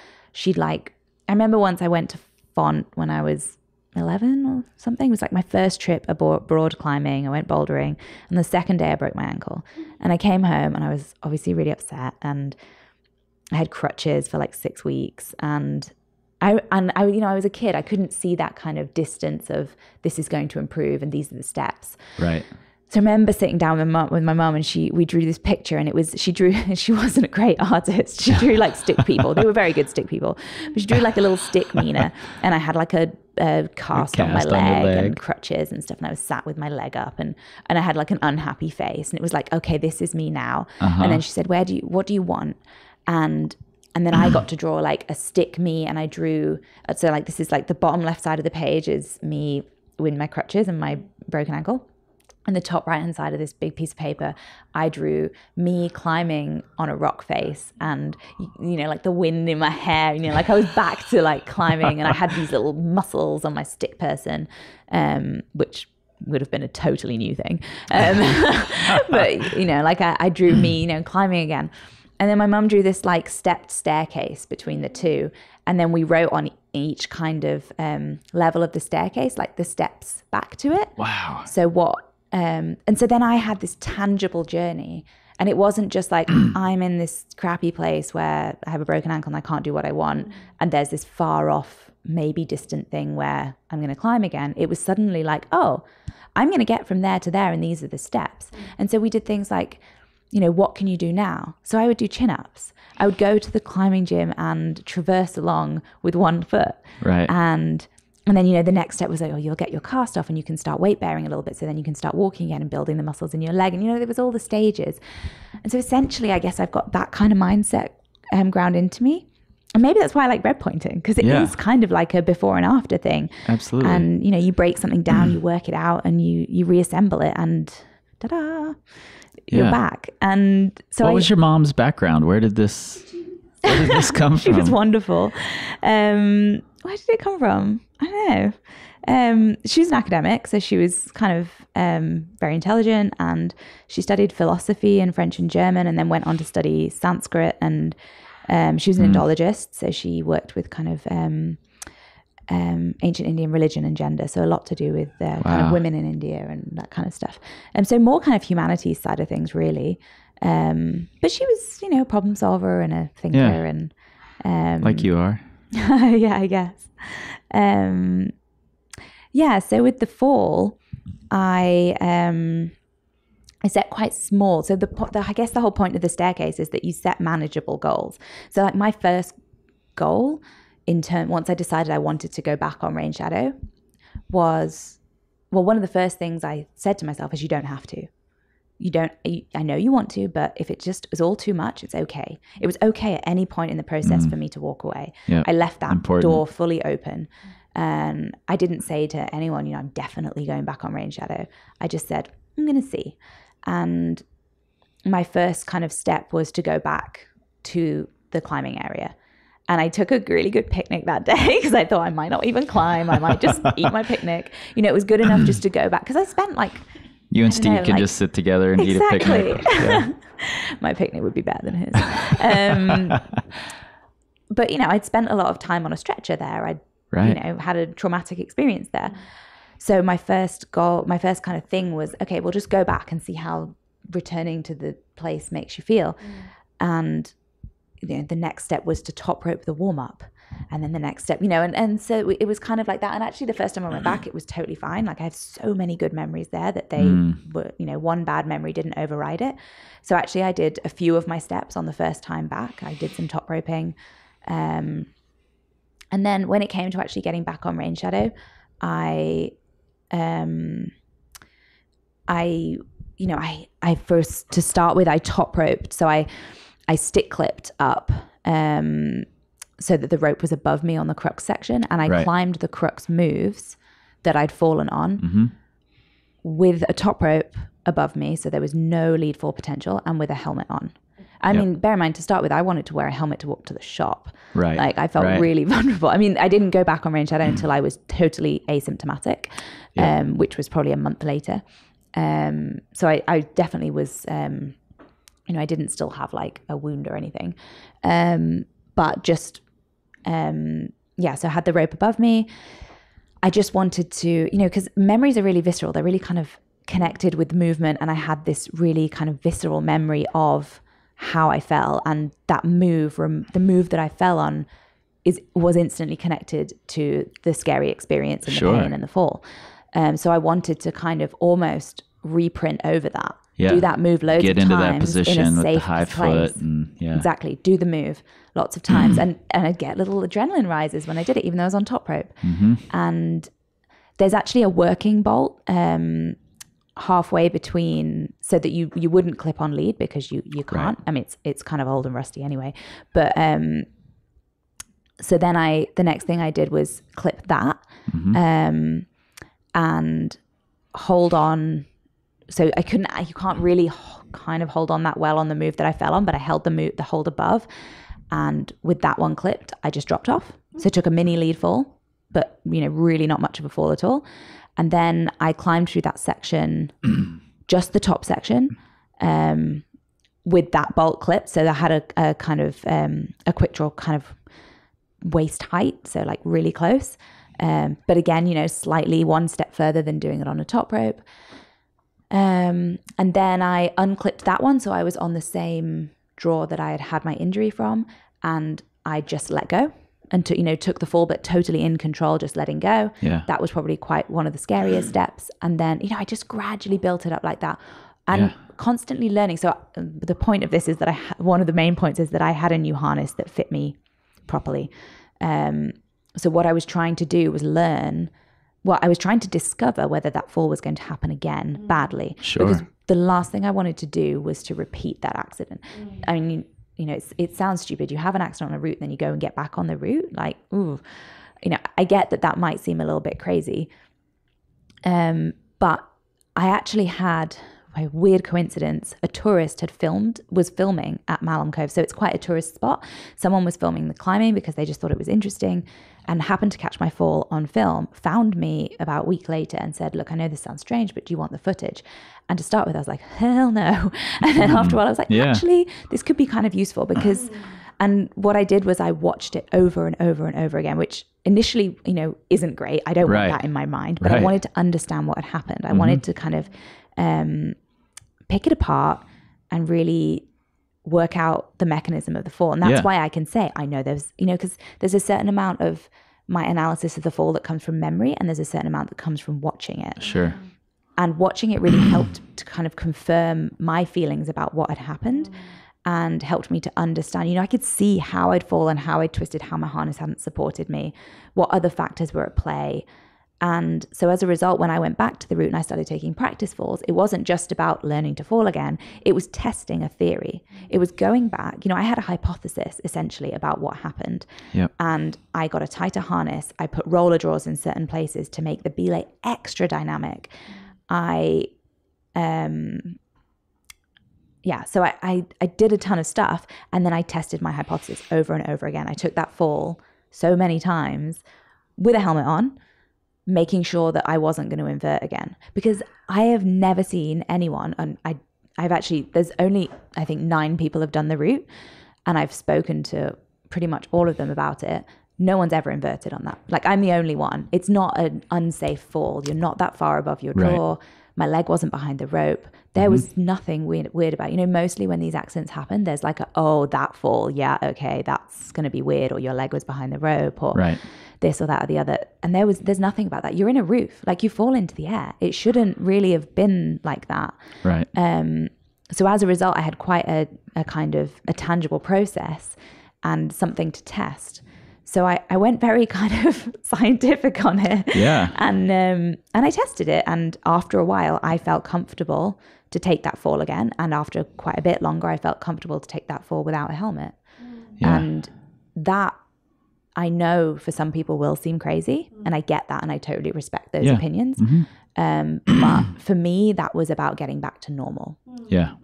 I remember once I went to Font when I was 11 or something. It was like my first trip abroad climbing. I went bouldering, and the second day I broke my ankle, and I came home and I was obviously really upset, and I had crutches for like 6 weeks, and I was a kid. I couldn't see that kind of distance of this is going to improve and these are the steps. Right. So I remember sitting down with my mum, and we drew this picture, and she wasn't a great artist. She drew like stick people. They were very good stick people, but she drew like a little stick Mina, and I had like a cast on my leg and crutches and stuff, and I was sat with my leg up, and I had like an unhappy face, and it was like, okay, this is me now. And then she said, what do you want? And then I got to draw like a stick me, and I drew, so like this is like the bottom left side of the page is me with my crutches and my broken ankle. on the top right hand side of this big piece of paper, I drew me climbing on a rock face, and like the wind in my hair, like I was back to like climbing, and I had these little muscles on my stick person, which would have been a totally new thing. But like I drew me, climbing again. And then my mum drew this like stepped staircase between the two. And then we wrote on each kind of level of the staircase, like the steps back to it. Wow. So and so then I had this tangible journey, and it wasn't just like I'm in this crappy place where I have a broken ankle and I can't do what I want, and there's this far off, maybe distant thing where I'm going to climb again. It was suddenly like, oh, I'm going to get from there to there, and these are the steps. And so we did things like, what can you do now? So I would do chin-ups. I would go to the climbing gym and traverse along with one foot. Right. And then, the next step was like, oh, you'll get your cast off and you can start weight bearing a little bit. So then you can start walking again and building the muscles in your leg. And, there was all the stages. And so essentially, I guess I've got that kind of mindset ground into me. And maybe that's why I like red pointing, because it is kind of like a before and after thing. Absolutely. And, you break something down, you work it out, and you reassemble it, and ta-da, you're back. And so what was your mom's background? Where did this come from? She was wonderful. Where did it come from? I don't know. She was an academic, so she was kind of very intelligent, and she studied philosophy and French and German, and then went on to study Sanskrit. And she was an Indologist, so she worked with kind of ancient Indian religion and gender, so a lot to do with kind of women in India and that kind of stuff. And so more kind of humanities side of things, really. But she was, a problem solver and a thinker, and like you are. yeah, I guess. So with the fall, I set quite small. So I guess the whole point of the staircase is that you set manageable goals. So like my first goal once I decided I wanted to go back on Rain Shadow was, one of the first things I said to myself is, you don't have to. I know you want to, but if it just is all too much, it's okay. It was okay at any point in the process for me to walk away. Yep. I left that door fully open. And I didn't say to anyone, I'm definitely going back on Rain Shadow. I just said, I'm going to see. And my first kind of step was to go back to the climbing area. And I took a really good picnic that day, because I thought I might not even climb. I might just eat my picnic. It was good enough just to go back, because I spent like... You and Steve can just sit together and eat a picnic. Yeah. My picnic would be better than his. But, I'd spent a lot of time on a stretcher there. I'd, had a traumatic experience there. So my first kind of thing was, okay, we'll just go back and see how returning to the place makes you feel. And, the next step was to top rope the warm up. And then the next step, and so it was kind of like that. And actually the first time I went back, it was totally fine. Like I have so many good memories there that they were, one bad memory didn't override it. So actually I did a few of my steps on the first time back. I did some top roping. And then when it came to actually getting back on Rain Shadow, I first, to start with, I top roped. So I stick clipped up, so that the rope was above me on the crux section, and I climbed the crux moves that I'd fallen on with a top rope above me, so there was no lead fall potential, and with a helmet on. I mean, bear in mind, to start with, I wanted to wear a helmet to walk to the shop. Right. Like I felt really vulnerable. I mean, I didn't go back on Rain Shadow until I was totally asymptomatic, which was probably a month later. So I definitely was, I didn't still have like a wound or anything. But just, so I had the rope above me. I just wanted to, because memories are really visceral. They're really kind of connected with movement. And I had this really kind of visceral memory of how I fell. And that move, the move that I fell on was instantly connected to the scary experience and the pain and the fall. So I wanted to kind of almost reprint over that. Do that move loads of times. Get into that position with the high foot. And, exactly. Do the move lots of times. And I'd get little adrenaline rises when I did it, even though I was on top rope. And there's actually a working bolt halfway between, so that you wouldn't clip on lead, because you can't. I mean, it's kind of old and rusty anyway. But so then the next thing I did was clip that and hold on so you can't really kind of hold on that well on the move that I fell on, but I held the hold above. And with that one clipped, I just dropped off. So I took a mini lead fall, but really not much of a fall at all. And then I climbed through that section, just the top section, with that bolt clip. So I had a kind of a quick draw kind of waist height, so like really close. But again, slightly one step further than doing it on a top rope. And then I unclipped that one. So I was on the same draw that I had my injury from, and I just let go and took the fall, but totally in control, just letting go. Yeah. That was probably quite one of the scariest steps. And then, I just gradually built it up like that and constantly learning. So the point of this is that one of the main points is that I had a new harness that fit me properly. So what I was trying to do was I was trying to discover whether that fall was going to happen again badly. Sure. Because the last thing I wanted to do was to repeat that accident. I mean, it sounds stupid. You have an accident on a route, then you go and get back on the route. Like, ooh, I get that might seem a little bit crazy. But I actually had, by weird coincidence, a tourist was filming at Malham Cove. So it's quite a tourist spot. Someone was filming the climbing because they just thought it was interesting and happened to catch my fall on film, found me about a week later and said, look, I know this sounds strange, but do you want the footage? And to start with, I was like, hell no. And then after a while, I was like, actually, this could be kind of useful because, and what I did was I watched it over and over and over again, which initially, isn't great. I don't want that in my mind, but I wanted to understand what had happened. I wanted to kind of pick it apart and really work out the mechanism of the fall. And that's why I can say, I know there's, because there's a certain amount of my analysis of the fall that comes from memory, and there's a certain amount that comes from watching it. Sure. And watching it really helped to kind of confirm my feelings about what had happened and helped me to understand, I could see how I'd fallen, how I'd twisted, how my harness hadn't supported me, what other factors were at play. And so as a result, when I went back to the route and I started taking practice falls, it wasn't just about learning to fall again. It was testing a theory. It was going back. I had a hypothesis essentially about what happened. Yep. And I got a tighter harness. I put roller draws in certain places to make the belay extra dynamic. So I did a ton of stuff, and then I tested my hypothesis over and over again. I took that fall so many times with a helmet on, making sure that I wasn't going to invert again, because I have never seen anyone, and there's only, I think 9 people have done the route, and I've spoken to pretty much all of them about it. No one's ever inverted on that. Like, I'm the only one. It's not an unsafe fall. You're not that far above your draw. Right. My leg wasn't behind the rope. There was nothing weird about it. Mostly when these accidents happen, there's like that fall. Yeah, okay, that's going to be weird. Or your leg was behind the rope, or this or that or the other. And there's nothing about that. You're in a roof. Like, you fall into the air. It shouldn't really have been like that. Right. So as a result, I had quite a kind of a tangible process and something to test. So I went very kind of scientific on it. Yeah. And I tested it. And after a while, I felt comfortable to take that fall again. And after quite a bit longer, I felt comfortable to take that fall without a helmet. Yeah. And that, I know for some people will seem crazy. And I get that. And I totally respect those opinions. But for me, that was about getting back to normal. Yeah.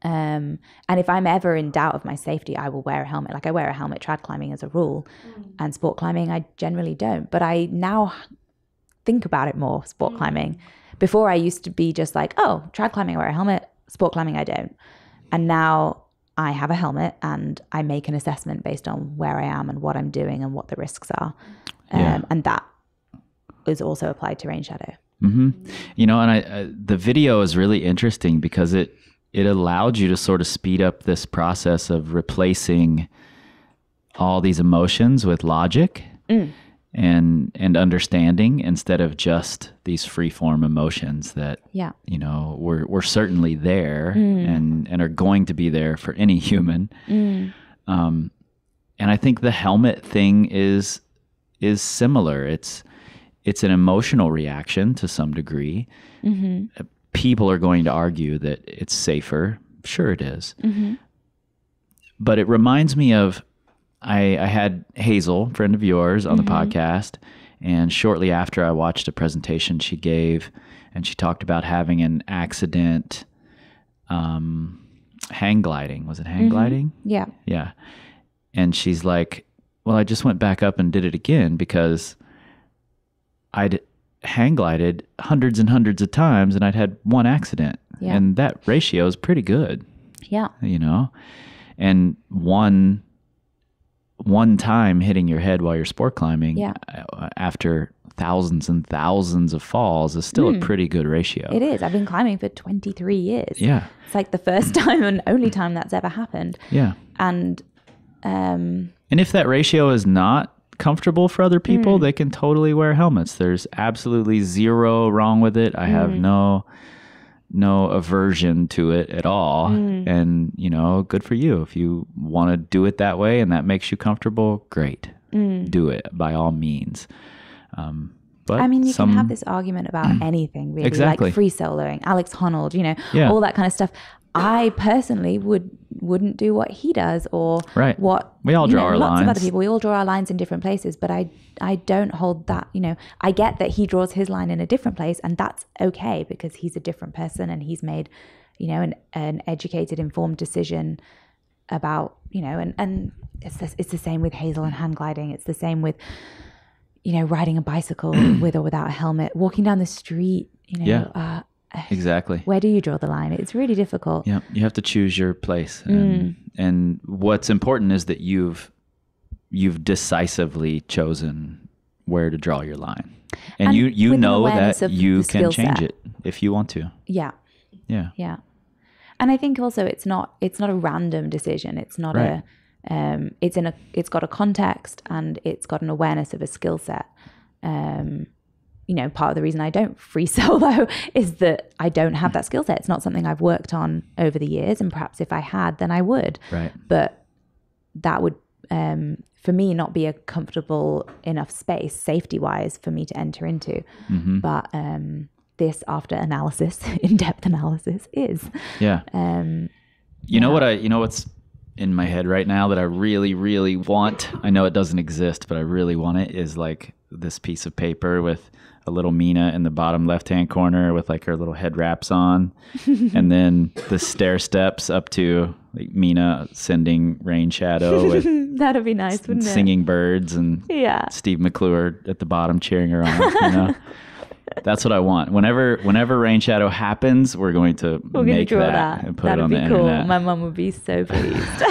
And if I'm ever in doubt of my safety, I will wear a helmet. Like, I wear a helmet trad climbing as a rule, and sport climbing I generally don't. But I now think about it more, sport climbing. Before, I used to be just like, oh, trad climbing I wear a helmet, sport climbing I don't. And now I have a helmet and I make an assessment based on where I am and what I'm doing and what the risks are. And that is also applied to rain shadow. And the video is really interesting because it allowed you to sort of speed up this process of replacing all these emotions with logic and understanding, instead of just these free-form emotions that we're certainly there and are going to be there for any human. And I think the helmet thing is similar. It's an emotional reaction to some degree. People are going to argue that it's safer. Sure it is. But it reminds me of, I had Hazel, friend of yours, on the podcast, And shortly after, I watched a presentation she gave, and she talked about having an accident hang gliding. Was it hang gliding? Yeah. Yeah. And she's like, well, I just went back up and did it again because I'd hang glided hundreds and hundreds of times and I'd had one accident. Yeah. And that ratio is pretty good, Yeah. you know? And one time hitting your head while you're sport climbing after thousands and thousands of falls is still a pretty good ratio. It is. I've been climbing for 23 years. Yeah. It's like the first time and only time that's ever happened. Yeah. And if that ratio is not comfortable for other people, they can totally wear helmets. There's absolutely zero wrong with it. I have no aversion to it at all. And, you know, good for you. If you want to do it that way and that makes you comfortable, great. Do it by all means. But I mean, you can have this argument about anything, really. Exactly. Like free soloing, Alex Honnold, you know, Yeah. all that kind of stuff. I personally wouldn't do what he does or Right. what We all draw our lots lines. of other people. We all draw our lines in different places, but I don't hold that, you know. I get that he draws his line in a different place, and that's okay because he's a different person and he's made, you know, an educated, informed decision about, you know, and it's the same with Hazel and hang gliding. It's the same with, you know, riding a bicycle with or without a helmet, walking down the street, you know. Exactly. Where do you draw the line? It's really difficult. Yeah, you have to choose your place. And what's important is that you've decisively chosen where to draw your line. And you with an know awareness that of you the can skill change set. it if you want to. Yeah. Yeah. Yeah. And I think also it's not a random decision. It's not Right. it's got a context and it's got an awareness of a skill set. You know, part of the reason I don't free solo is that I don't have that skill set. It's not something I've worked on over the years, and perhaps if I had, then I would. Right. But that would, for me, not be a comfortable enough space, safety-wise, for me to enter into. But this, after analysis, in-depth analysis, is. Yeah. You know what's in my head right now that I really, really want? I know it doesn't exist, but I really want it, is like this piece of paper with a little Mina in the bottom left-hand corner with like her little head wraps on, and then the stair steps up to like Mina sending rain shadow with That'd be nice, wouldn't it? singing birds and Steve McClure at the bottom cheering her on. You know, that's what I want. Whenever rain shadow happens, we're going to make draw that and put That'd it on be the cool. internet. My mum would be so pleased.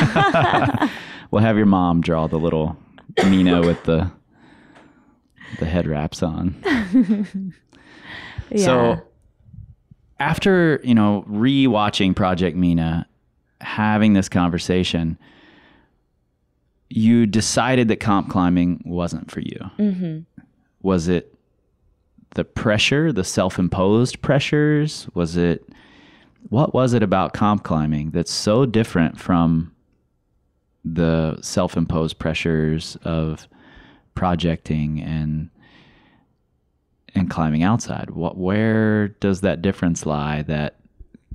We'll have your mom draw the little Mina with the head wraps on. So after, you know, re-watching Project Mina, having this conversation, you decided that comp climbing wasn't for you. Was it the pressure, the self-imposed pressures? What was it about comp climbing that's so different from the self-imposed pressures of projecting and climbing outside? Where does that difference lie that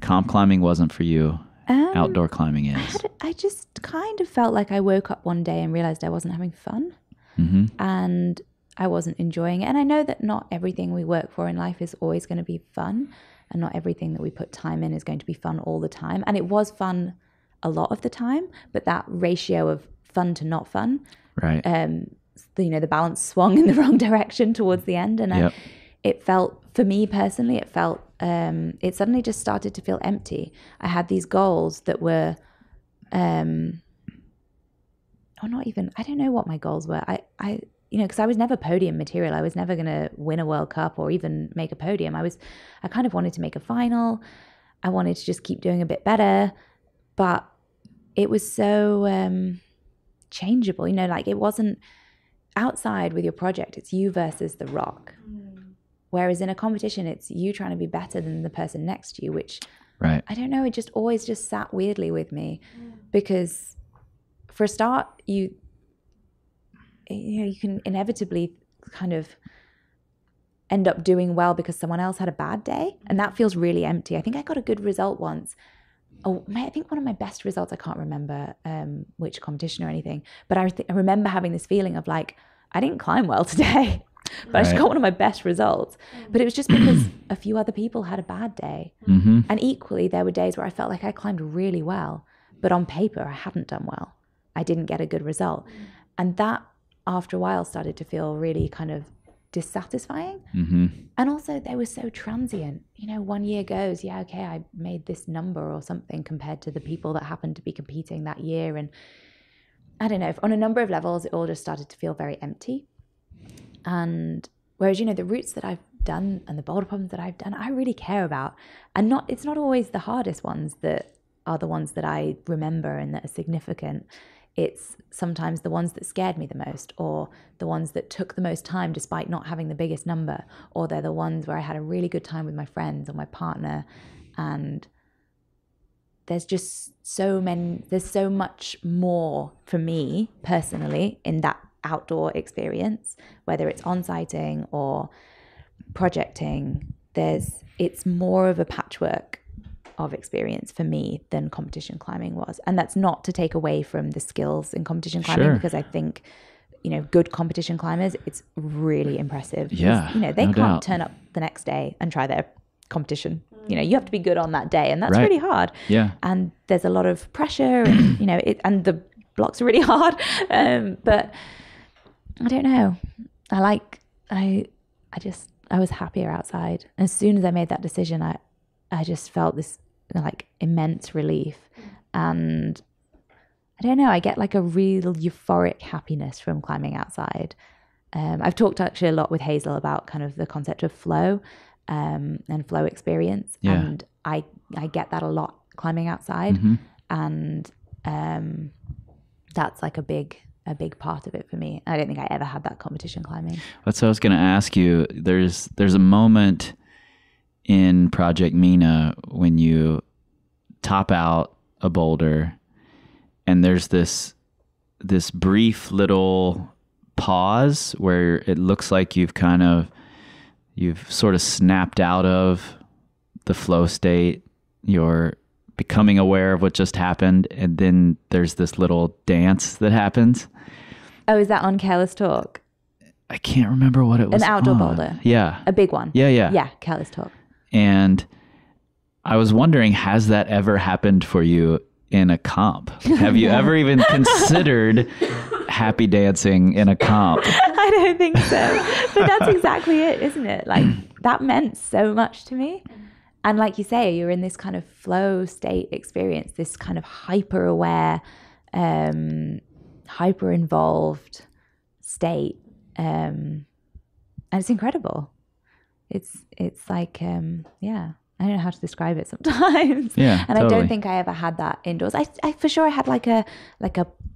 comp climbing wasn't for you, outdoor climbing is? I just kind of felt like I woke up one day and realized I wasn't having fun, and I wasn't enjoying it. And I know that not everything we work for in life is always going to be fun, and not everything that we put time in is going to be fun all the time. And it was fun a lot of the time, but that ratio of fun to not fun, Right. the balance swung in the wrong direction towards the end. And it felt, for me personally, it suddenly just started to feel empty. I had these goals that were, I don't know what my goals were. Because I was never podium material. I was never going to win a World Cup or even make a podium. I kind of wanted to make a final. I wanted to just keep doing a bit better, but it was so changeable, you know, like it wasn't outside with your project. It's you versus the rock. Whereas in a competition, it's you trying to be better than the person next to you, which Right. I don't know. It just always just sat weirdly with me because for a start, you can inevitably kind of end up doing well because someone else had a bad day, and that feels really empty. I think I got a good result once. I think one of my best results, I can't remember which competition or anything, but I remember having this feeling of like, I didn't climb well today. but I just Right. got one of my best results. But it was just because a few other people had a bad day. And equally, there were days where I felt like I climbed really well, but on paper, I hadn't done well. I didn't get a good result. And that, after a while, started to feel really kind of dissatisfying. And also, they were so transient. You know, 1 year goes, yeah, okay, I made this number or something compared to the people that happened to be competing that year. And I don't know, on a number of levels, it all just started to feel very empty. And whereas, you know, the routes that I've done and the boulder problems that I've done, I really care about. And it's not always the hardest ones that are the ones that I remember and that are significant. It's sometimes the ones that scared me the most, or the ones that took the most time despite not having the biggest number, or they're the ones where I had a really good time with my friends or my partner. And there's just there's so much more for me personally in that outdoor experience, whether it's on-siting or projecting. It's more of a patchwork of experience for me than competition climbing was. And that's not to take away from the skills in competition climbing, because I think, you know, good competition climbers, it's really impressive. Yeah, you know, they no can't doubt. turn up the next day and try their competition. You know, you have to be good on that day, and that's Right. really hard. Yeah. And there's a lot of pressure, and you know, and the blocks are really hard. But I don't know. I was happier outside. As soon as I made that decision, I just felt this like immense relief. And I don't know, I get like a real euphoric happiness from climbing outside. I've talked actually a lot with Hazel about kind of the concept of flow and flow experience. Yeah. And I get that a lot climbing outside. And that's like a big part of it for me. I don't think I ever had that competition climbing. That's what I was going to ask you. There's a moment in Project Mina when you top out a boulder, and there's this brief little pause where it looks like you've sort of snapped out of the flow state. You're becoming aware of what just happened, and then there's this little dance that happens. Oh, is that on Careless Talk? I can't remember what it was. An outdoor on. boulder. Yeah. A big one. Yeah. Yeah, Careless Talk. And I was wondering, has that ever happened for you in a comp? Have you ever even considered happy dancing in a comp? I don't think so. But that's exactly it, isn't it? Like, that meant so much to me. And like you say, you're in this kind of flow state experience, this kind of hyper aware, hyper involved state. And it's incredible. It's like, yeah, I don't know how to describe it sometimes. Yeah, and totally. I don't think I ever had that indoors. I for sure I had like a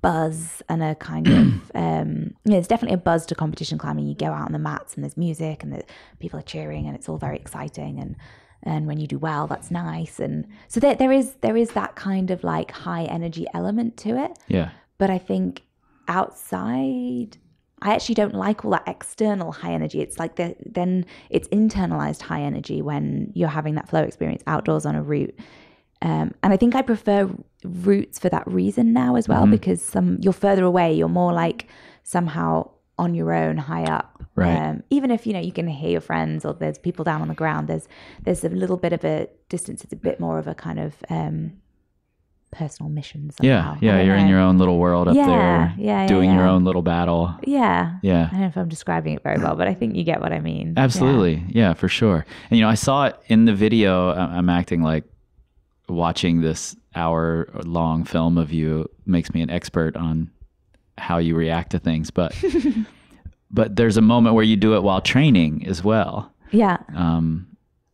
buzz and a kind of, there's definitely a buzz to competition climbing. You go out on the mats and there's music and people are cheering and it's all very exciting. And when you do well, that's nice. And so there is that kind of like high energy element to it. Yeah. But I think outside, I actually don't like all that external high energy. It's like then it's internalized high energy when you're having that flow experience outdoors on a route. And I think I prefer routes for that reason now as well, because you're further away, you're more like somehow on your own, high up. Right. Even if, you can hear your friends or there's people down on the ground, there's a little bit of a distance. It's a bit more of a kind of personal mission somehow. Yeah. You're in your own little world up there, doing your own little battle. Yeah. Yeah. I don't know if I'm describing it very well, but I think you get what I mean. Absolutely. Yeah, for sure. And, I saw it in the video. I'm acting like watching this hour-long film of you makes me an expert on how you react to things. But but there's a moment where you do it while training as well. Yeah.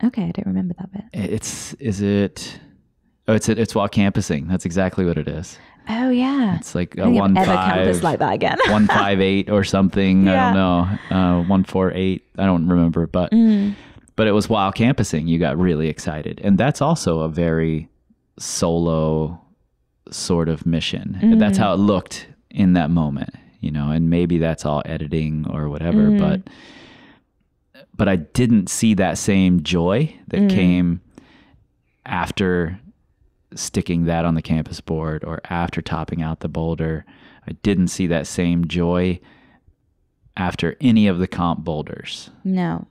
Okay, I don't remember that bit. It's while campusing. That's exactly what it is. Oh yeah. It's like I don't think I've ever campus like that again. 158 or something. Yeah. I don't know. 148. I don't remember. But it was while campusing. You got really excited, and that's also a very solo sort of mission. That's how it looked in that moment. And maybe that's all editing or whatever. But I didn't see that same joy that came after sticking that on the campus board or after topping out the boulder. I didn't see that same joy after any of the comp boulders? No,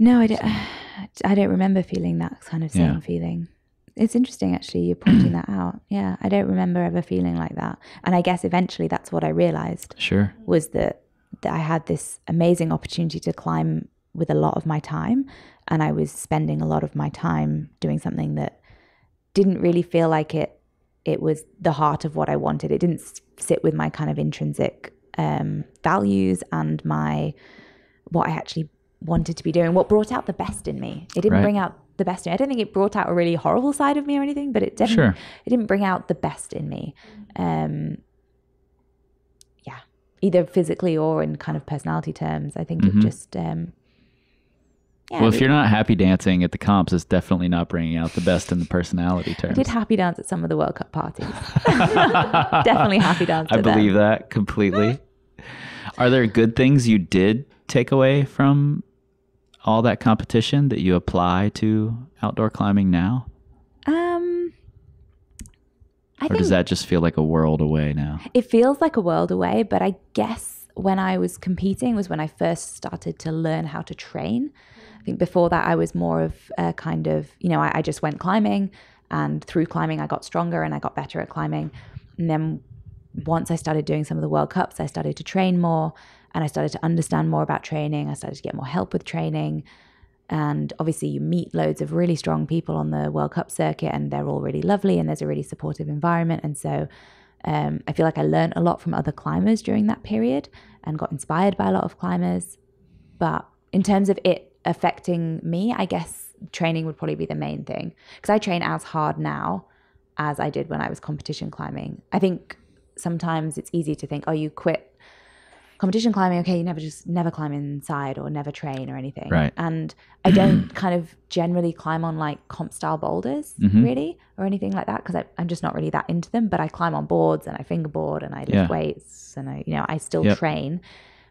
I don't remember feeling that kind of same feeling. It's interesting, actually, you're pointing that out. Yeah, I don't remember ever feeling like that. And I guess eventually that's what I realized. Sure. Was that I had this amazing opportunity to climb with a lot of my time. And I was spending a lot of my time doing something that didn't really feel like it was the heart of what I wanted. It didn't sit with my kind of intrinsic values and what I actually wanted to be doing, what brought out the best in me. It didn't bring out the best in me. I don't think it brought out a really horrible side of me or anything, but it definitely it didn't bring out the best in me. Either physically or in kind of personality terms. I think it just well, if you're not happy dancing at the comps, it's definitely not bringing out the best in the personality terms. I did happy dance at some of the World Cup parties. Definitely happy dance. I believe that completely. Are there good things you did take away from all that competition that you apply to outdoor climbing now? I think, does that just feel like a world away now? It feels like a world away, but I guess when I was competing was when I first started to learn how to train. I think before that I was more of a kind of, I just went climbing, and through climbing I got stronger and I got better at climbing. And then once I started doing some of the World Cups, I started to train more and I started to understand more about training. I started to get more help with training. And obviously you meet loads of really strong people on the World Cup circuit and they're all really lovely and there's a really supportive environment. And so I feel like I learned a lot from other climbers during that period and got inspired by a lot of climbers. But in terms of it affecting me, I guess training would probably be the main thing, because I train as hard now as I did when I was competition climbing. I think sometimes it's easy to think, oh, you quit competition climbing, okay, you never climb inside or never train or anything. Right. And I don't kind of generally climb on like comp style boulders really or anything like that, because I'm just not really that into them. But I climb on boards and I fingerboard and I lift weights and I still train,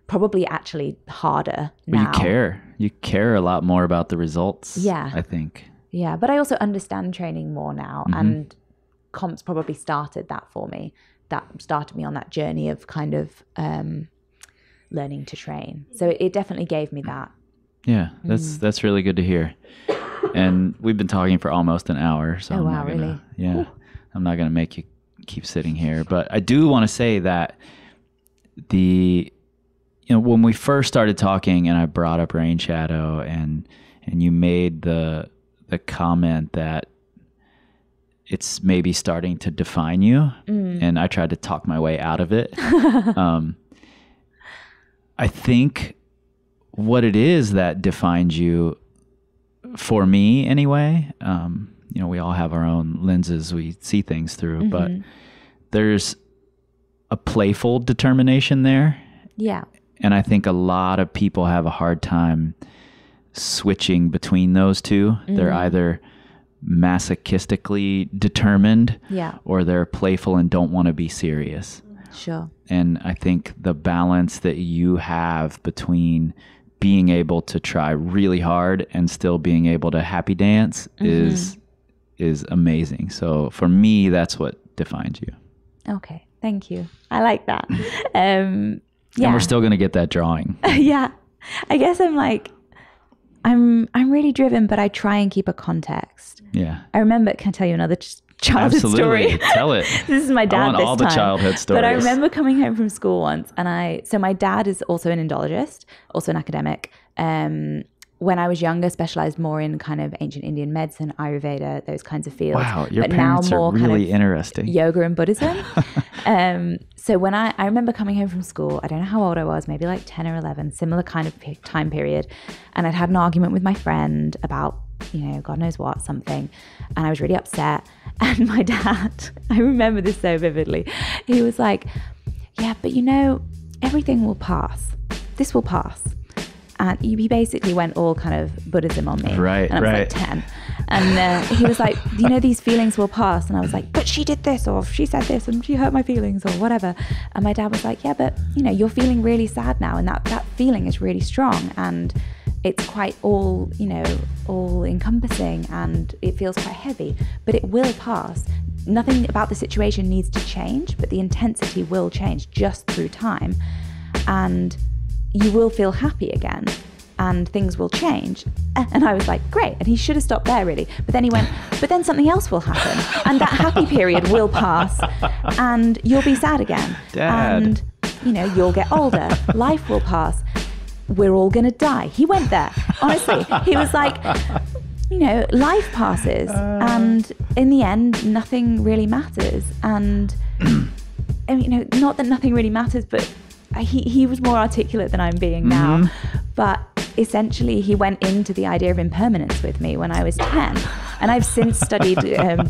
probably actually harder now. Well, you care a lot more about the results. Yeah. I think. Yeah, but I also understand training more now, and comps probably started that for me. That started me on that journey of kind of learning to train. So it definitely gave me that. Yeah, that's really good to hear. And we've been talking for almost an hour. So really? Yeah. Ooh. I'm not going to make you keep sitting here. But I do want to say that when we first started talking and I brought up rain shadow and you made the comment that it's maybe starting to define you, and I tried to talk my way out of it. I think what it is that defines you, for me anyway, we all have our own lenses we see things through, but there's a playful determination there. Yeah. And I think a lot of people have a hard time switching between those two. They're either masochistically determined, or they're playful and don't want to be serious. Sure. And I think the balance that you have between being able to try really hard and still being able to happy dance is amazing. So for me, that's what defines you. Okay. Thank you. I like that. And we're still going to get that drawing. Yeah. I guess I'm really driven, but I try and keep a context. Yeah. I remember, can I tell you another childhood story? Tell it. This is my dad. I want all the childhood stories. But I remember coming home from school once, and so my dad is also an Indologist, also an academic. When I was younger, specialized more in kind of ancient Indian medicine, Ayurveda, those kinds of fields. Wow, your parents are really interesting. Yoga and Buddhism. So when I remember coming home from school, I don't know how old I was, maybe like 10 or 11, similar kind of time period. And I'd had an argument with my friend about, God knows what, something. And I was really upset. And my dad, I remember this so vividly. He was like, yeah, but everything will pass. This will pass. And he basically went all kind of Buddhism on me. Right, and I was like 10. And he was like, these feelings will pass. And I was like, but she did this, or she said this, and she hurt my feelings, or whatever. And my dad was like, yeah, but, you're feeling really sad now. And that feeling is really strong. And it's quite all encompassing, and it feels quite heavy. But it will pass. Nothing about the situation needs to change, but the intensity will change just through time. and you will feel happy again and things will change. And I was like, great. And he should have stopped there, really. But then he went, but then something else will happen. And that happy period will pass and you'll be sad again. Dad. And, you know, you'll get older. Life will pass. We're all going to die. He went there. Honestly, he was like, you know, life passes. And in the end, nothing really matters. And, you know, not that nothing really matters, but he was more articulate than I'm being now. But essentially, he went into the idea of impermanence with me when I was 10. And I've since studied,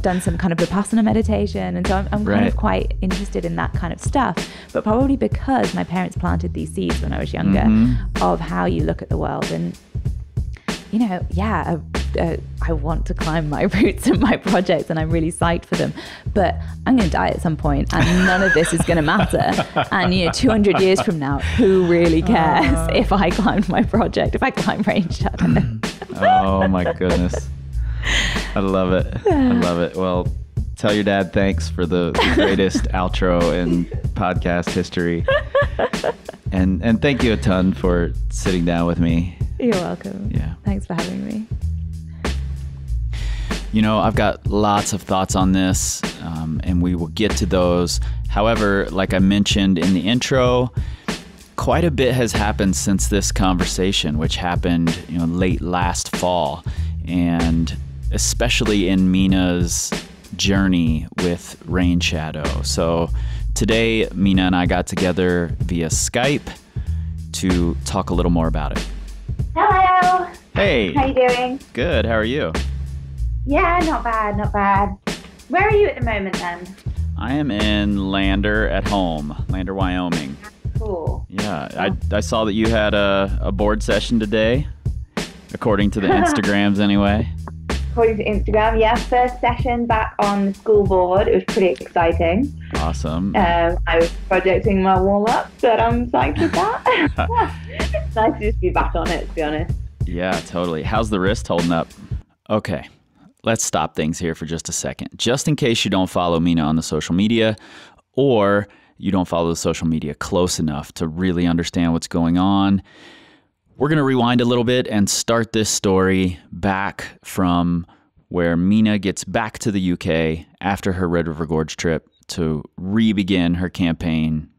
done some kind of Vipassana meditation. And so I'm kind of quite interested in that kind of stuff. But probably because my parents planted these seeds when I was younger of how you look at the world. And, you know, yeah, I want to climb my routes and my projects and I'm really psyched for them. But I'm going to die at some point and none of this is going to matter. And, you know, 200 years from now, who really cares if I climbed my project, if I climb Range Shadow? Oh, my goodness. I love it. I love it. Well, tell your dad thanks for the greatest outro in podcast history. And thank you a ton for sitting down with me. You're welcome. Yeah. Thanks for having me. You know, I've got lots of thoughts on this, and we will get to those. However, like I mentioned in the intro, quite a bit has happened since this conversation, which happened, you know, late last fall, and especially in Mina's journey with Rain Shadow. So today, Mina and I got together via Skype to talk a little more about it. Hello. Hey. How you doing? Good. How are you? Yeah, not bad, not bad. Where are you at the moment then? I am in Lander at home, Lander, Wyoming. Cool. Yeah, I saw that you had a board session today, according to the Instagrams anyway. According to Instagram, yeah, first session back on the school board. It was pretty exciting. Awesome. I was projecting my warm-up, but I'm psyched with that. It's nice to just be back on it, to be honest. Yeah, totally. How's the wrist holding up? Okay, let's stop things here for just a second. Just in case you don't follow Mina on the social media, or you don't follow the social media close enough to really understand what's going on, we're going to rewind a little bit and start this story back from where Mina gets back to the UK after her Red River Gorge trip to re-begin her campaign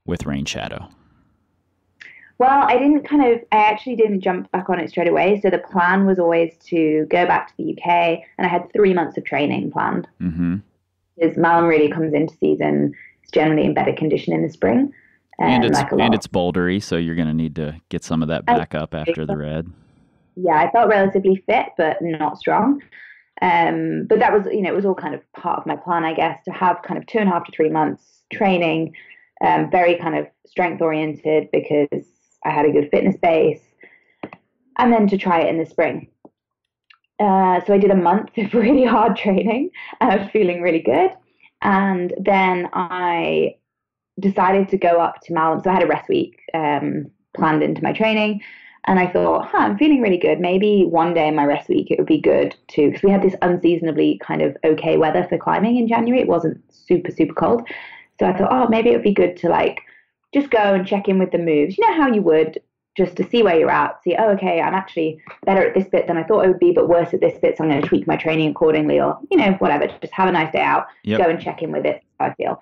with Rain Shadow. Well, I actually didn't jump back on it straight away. So the plan was always to go back to the UK, and I had 3 months of training planned. Mm-hmm. Because Malum really comes into season, it's generally in better condition in the spring. And it's bouldery, so you're going to need to get some of that back up after the red. Yeah, I felt relatively fit, but not strong. But that was, it was all kind of part of my plan, I guess, to have kind of 2.5 to 3 months training, very kind of strength oriented because I had a good fitness base, and then to try it in the spring. So I did a month of really hard training, and I was feeling really good. And then I decided to go up to Malum. So I had a rest week planned into my training. And I thought, I'm feeling really good. Maybe one day in my rest week, it would be good to, because we had this unseasonably kind of okay weather for climbing in January. It wasn't super, super cold. So I thought, maybe it would be good to just go and check in with the moves. You know how you would, just to see where you're at, see, okay, I'm actually better at this bit than I thought I would be, but worse at this bit. So I'm going to tweak my training accordingly, or, whatever, just have a nice day out, Go and check in with it, I feel.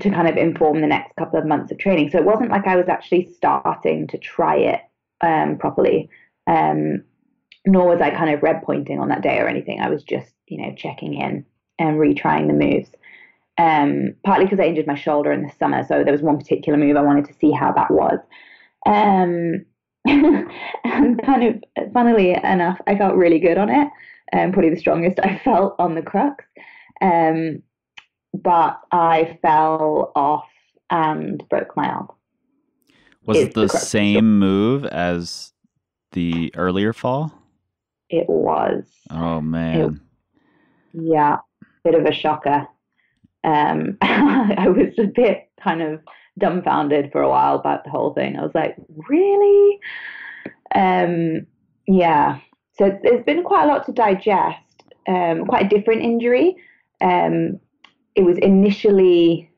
To kind of inform the next couple of months of training. So it wasn't like I was actually starting to try it properly, nor was I kind of red pointing on that day or anything. I was just, checking in and retrying the moves. Partly because I injured my shoulder in the summer. So there was one particular move I wanted to see how that was. And kind of funnily enough, I felt really good on it. Probably the strongest I felt on the crux. But I fell off and broke my arm. Was it the same move as the earlier fall? It was. Oh, man. Yeah, bit of a shocker. I was a bit kind of dumbfounded for a while about the whole thing. I was like, really? Yeah. So it's been quite a lot to digest. Quite a different injury. It was initially,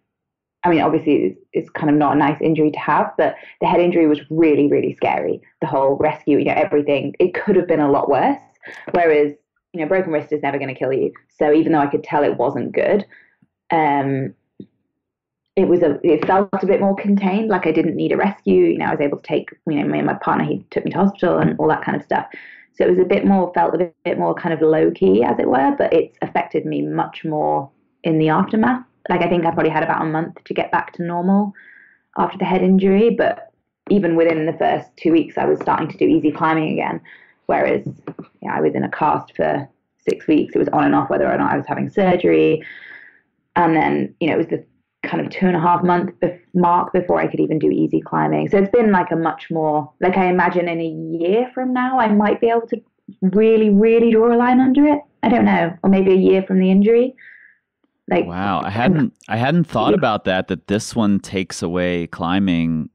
I mean, obviously it's kind of not a nice injury to have, but the head injury was really, really scary. The whole rescue, everything, it could have been a lot worse. Whereas, broken wrist is never going to kill you. So even though I could tell it wasn't good, it felt a bit more contained. Like I didn't need a rescue. I was able to take, me and my partner, he took me to hospital and all that kind of stuff. So it was felt a bit more kind of low key, as it were, but it's affected me much more in the aftermath. Like I think I probably had about a month to get back to normal after the head injury, but even within the first 2 weeks, I was starting to do easy climbing again. Whereas I was in a cast for 6 weeks. It was on and off whether or not I was having surgery. And then, it was the kind of 2.5 month mark before I could even do easy climbing. So it's been like a much more, like I imagine in a year from now, I might be able to really, really draw a line under it. I don't know. Or maybe a year from the injury. Like, wow. I hadn't thought about that this one takes away climbing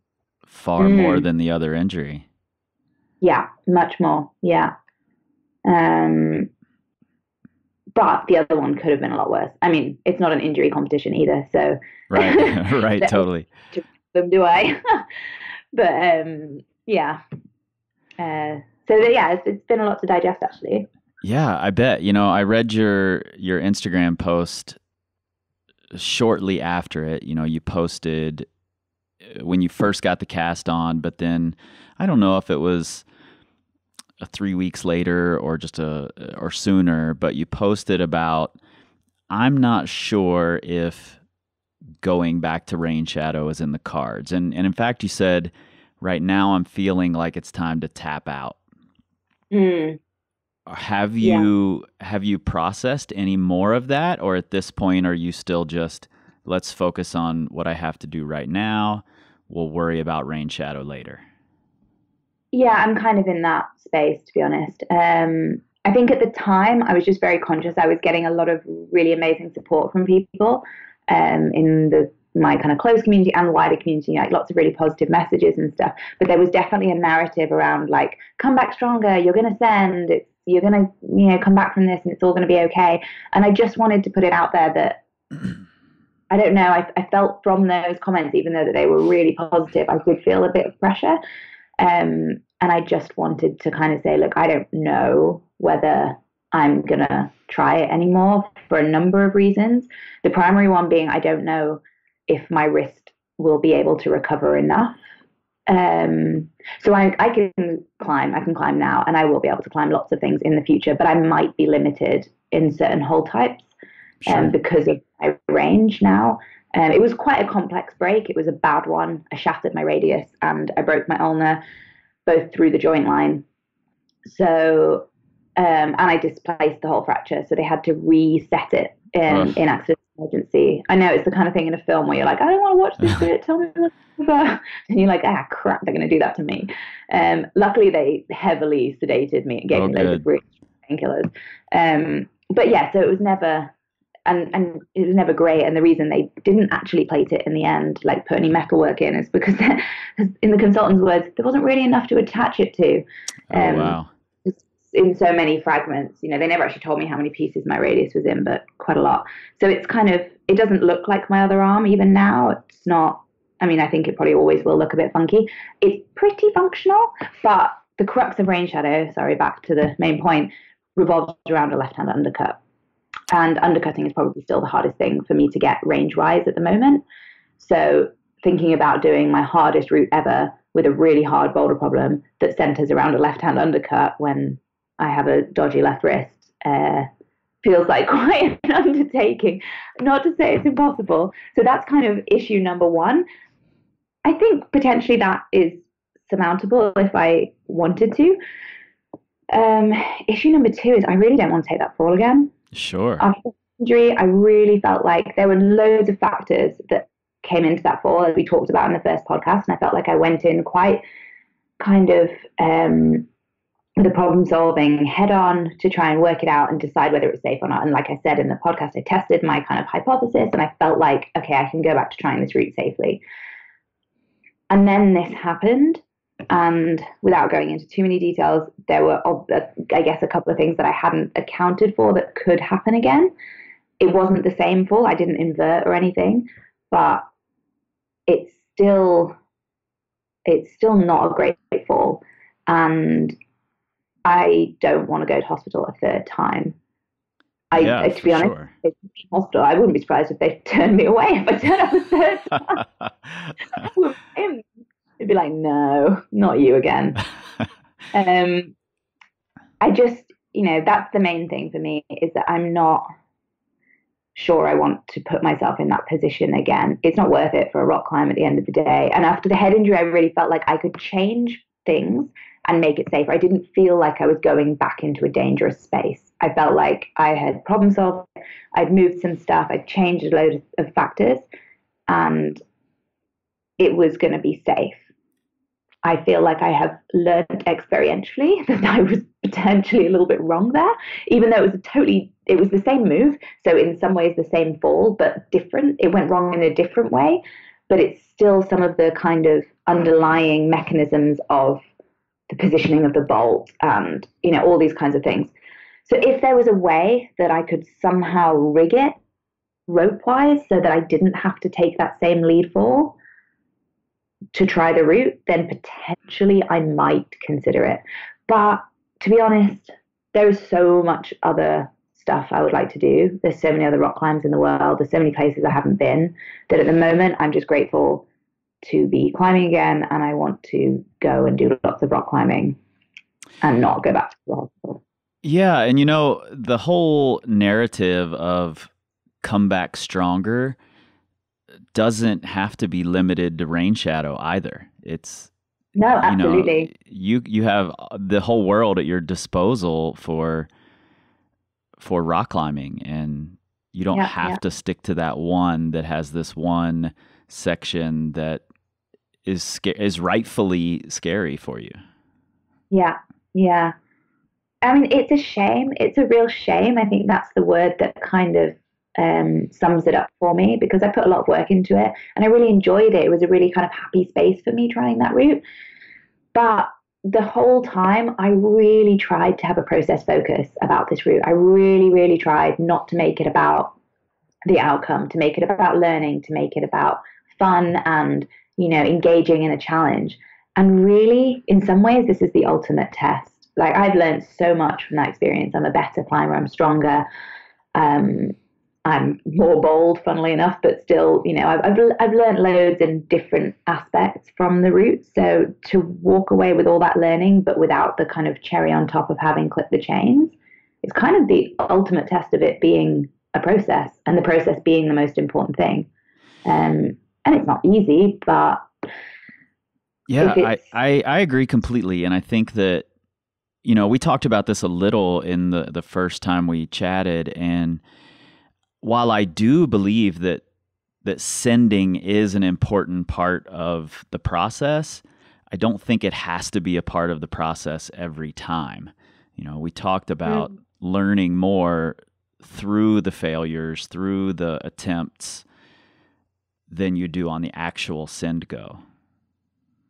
far more than the other injury. Yeah, much more. Yeah. But the other one could have been a lot worse. I mean, it's not an injury competition either, so right, right, totally. Do I? But yeah. It's been a lot to digest, actually. Yeah, I bet. I read your Instagram post shortly after it. You posted when you first got the cast on, but then I don't know if it was 3 weeks later or or sooner, but you posted about, I'm not sure if going back to rain shadow is in the cards. And in fact, you said, right now I'm feeling like it's time to tap out. Have you processed any more of that? Or at this point, are you still just, let's focus on what I have to do right now. We'll worry about rain shadow later. Yeah, I'm kind of in that space, to be honest. I think at the time I was just very conscious. I was getting a lot of really amazing support from people in my kind of close community and wider community, like lots of really positive messages and stuff. But there was definitely a narrative around like, come back stronger, you're going to send, you're going to, come back from this and it's all going to be okay. And I just wanted to put it out there that, I don't know, I felt from those comments, even though that they were really positive, I did feel a bit of pressure. And I just wanted to kind of say, look, I don't know whether I'm going to try it anymore for a number of reasons. The primary one being, I don't know if my wrist will be able to recover enough. So I can climb now, and I will be able to climb lots of things in the future, but I might be limited in certain hold types because of my range now. It was quite a complex break. It was a bad one. I shattered my radius and I broke my ulnar, both through the joint line. So, and I displaced the whole fracture. So they had to reset it in accident emergency. I know it's the kind of thing in a film where you're like, I don't want to watch this bit. Tell me what's over. And you're like, crap, they're going to do that to me. Luckily, they heavily sedated me and gave me loads of really painkillers. But yeah, so it was never... And it was never great. And the reason they didn't actually plate it in the end, like put any metalwork in, is because in the consultant's words, there wasn't really enough to attach it to. Wow. In so many fragments, they never actually told me how many pieces my radius was in, but quite a lot. So it's kind of, it doesn't look like my other arm even now. It's not, I mean, I think it probably always will look a bit funky. It's pretty functional, but the crux of rain shadow, back to the main point, revolves around a left-hand undercut. And undercutting is probably still the hardest thing for me to get range-wise at the moment. So thinking about doing my hardest route ever with a really hard boulder problem that centers around a left-hand undercut when I have a dodgy left wrist feels like quite an undertaking. Not to say it's impossible. So that's kind of issue number one. I think potentially that is surmountable if I wanted to. Issue number two is I really don't want to take that fall again. Sure. After the injury, I really felt like there were loads of factors that came into that fall, as we talked about in the first podcast. And I felt like I went in quite kind of with a problem solving head on to try and work it out and decide whether it was safe or not. And like I said in the podcast, I tested my kind of hypothesis and I felt like, okay, I can go back to trying this route safely. And then this happened. And without going into too many details, there were, I guess, a couple of things that I hadn't accounted for that could happen again. It wasn't the same fall. I didn't invert or anything, but it's still not a great fall, and I don't want to go to hospital a third time. Yeah, To be honest, sure. if it's hospital, I wouldn't be surprised if they turned me away if I turned up a third time. They'd be like, no, not you again. I just, that's the main thing for me, is that I'm not sure I want to put myself in that position again. It's not worth it for a rock climb at the end of the day. And after the head injury, I really felt like I could change things and make it safer. I didn't feel like I was going back into a dangerous space. I felt like I had problem solved. I'd moved some stuff. I'd changed a load of factors, and it was going to be safe. I feel like I have learned experientially that I was potentially a little bit wrong there, even though it was the same move. So in some ways the same fall, but different. It went wrong in a different way, but it's still some of the kind of underlying mechanisms of the positioning of the bolt and, all these kinds of things. So if there was a way that I could somehow rig it rope-wise so that I didn't have to take that same lead fall to try the route, then potentially I might consider it. But to be honest, there is so much other stuff I would like to do. There's so many other rock climbs in the world. There's so many places I haven't been, that at the moment I'm just grateful to be climbing again, and I want to go and do lots of rock climbing and not go back to the hospital. Yeah, and the whole narrative of come back stronger doesn't have to be limited to rain shadow either. It's no, absolutely. You have the whole world at your disposal for rock climbing, and you don't have to stick to that one that has this one section that is rightfully scary for you. Yeah. I mean, it's a shame. It's a real shame. I think that's the word that kind of sums it up for me, because I put a lot of work into it and I really enjoyed it. It was a really kind of happy space for me trying that route. But the whole time I really tried to have a process focus about this route. I really, really tried not to make it about the outcome, to make it about learning, to make it about fun and, engaging in a challenge. And really, in some ways, this is the ultimate test. Like, I've learned so much from that experience. I'm a better climber. I'm stronger. I'm more bold, funnily enough, but still, I've learned loads in different aspects from the route. So to walk away with all that learning, but without the kind of cherry on top of having clipped the chains, it's kind of the ultimate test of it being a process, and the process being the most important thing. And it's not easy, but yeah, I agree completely. And I think that, we talked about this a little in the first time we chatted, and while I do believe that sending is an important part of the process, I don't think it has to be a part of the process every time. We talked about learning more through the failures, through the attempts, than you do on the actual send go.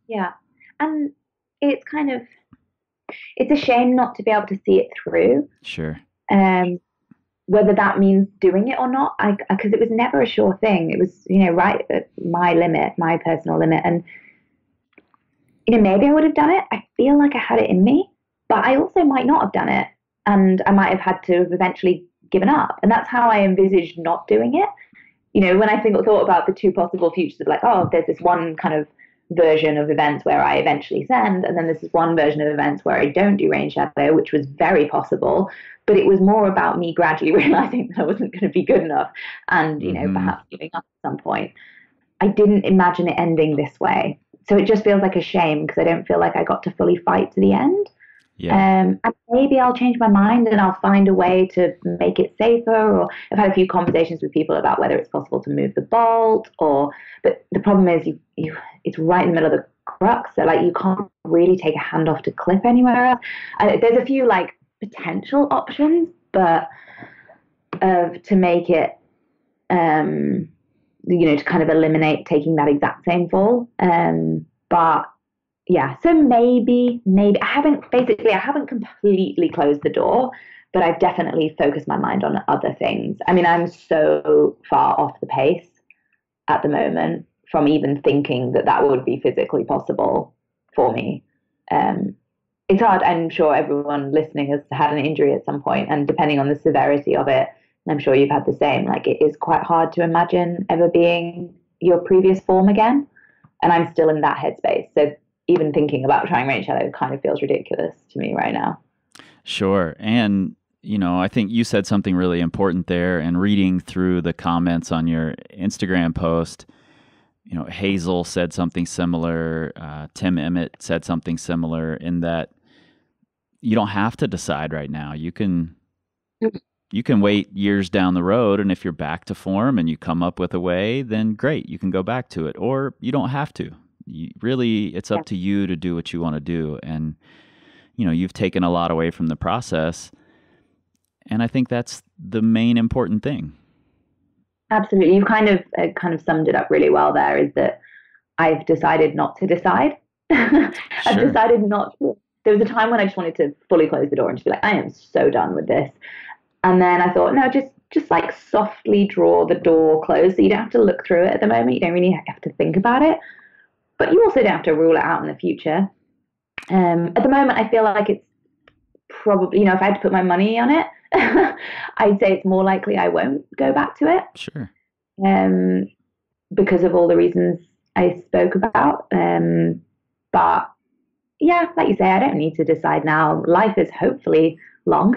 Yeah. And it's a shame not to be able to see it through. Sure. Whether that means doing it or not, because it was never a sure thing. It was, right at my limit, my personal limit. And, maybe I would have done it. I feel like I had it in me, but I also might not have done it. And I might have had to have eventually given up. And that's how I envisaged not doing it. When I thought about the two possible futures of like, oh, there's this one kind of version of events where I eventually send, and then this is one version of events where I don't do rain shadow, which was very possible, but it was more about me gradually realizing that I wasn't going to be good enough and, perhaps giving up at some point. I didn't imagine it ending this way. So it just feels like a shame, because I don't feel like I got to fully fight to the end. Yeah. And maybe I'll change my mind and I'll find a way to make it safer. Or I've had a few conversations with people about whether it's possible to move the bolt, but the problem is it's right in the middle of the crux. So like, you can't really take a hand off to clip anywhere else. There's a few like potential options, but to make it, to kind of eliminate taking that exact same fall. But yeah, so maybe I haven't completely closed the door, but I've definitely focused my mind on other things. I mean, I'm so far off the pace at the moment from even thinking that that would be physically possible for me. It's hard. I'm sure everyone listening has had an injury at some point, and depending on the severity of it, and I'm sure you've had the same, like it is quite hard to imagine ever being your previous form again. And I'm still in that headspace. So even thinking about trying range shadow kind of feels ridiculous to me right now. Sure. And, I think you said something really important there, and reading through the comments on your Instagram post, Hazel said something similar. Tim Emmett said something similar, in that you don't have to decide right now. You can wait years down the road, and if you're back to form and you come up with a way, then great, you can go back to it. Or you don't have to. It's up to you to do what you want to do. And, you've taken a lot away from the process. And I think that's the main important thing. Absolutely. You kind of summed it up really well there, is that I've decided not to decide. I've decided not to. There was a time when I just wanted to fully close the door and just be like, I am so done with this. And then I thought, no, just like softly draw the door closed, so you don't have to look through it at the moment. You don't really have to think about it, but you also don't have to rule it out in the future. At the moment, I feel like it's probably, if I had to put my money on it, I'd say it's more likely I won't go back to it. Sure. Because of all the reasons I spoke about. But yeah, like you say, I don't need to decide now. Life is hopefully long.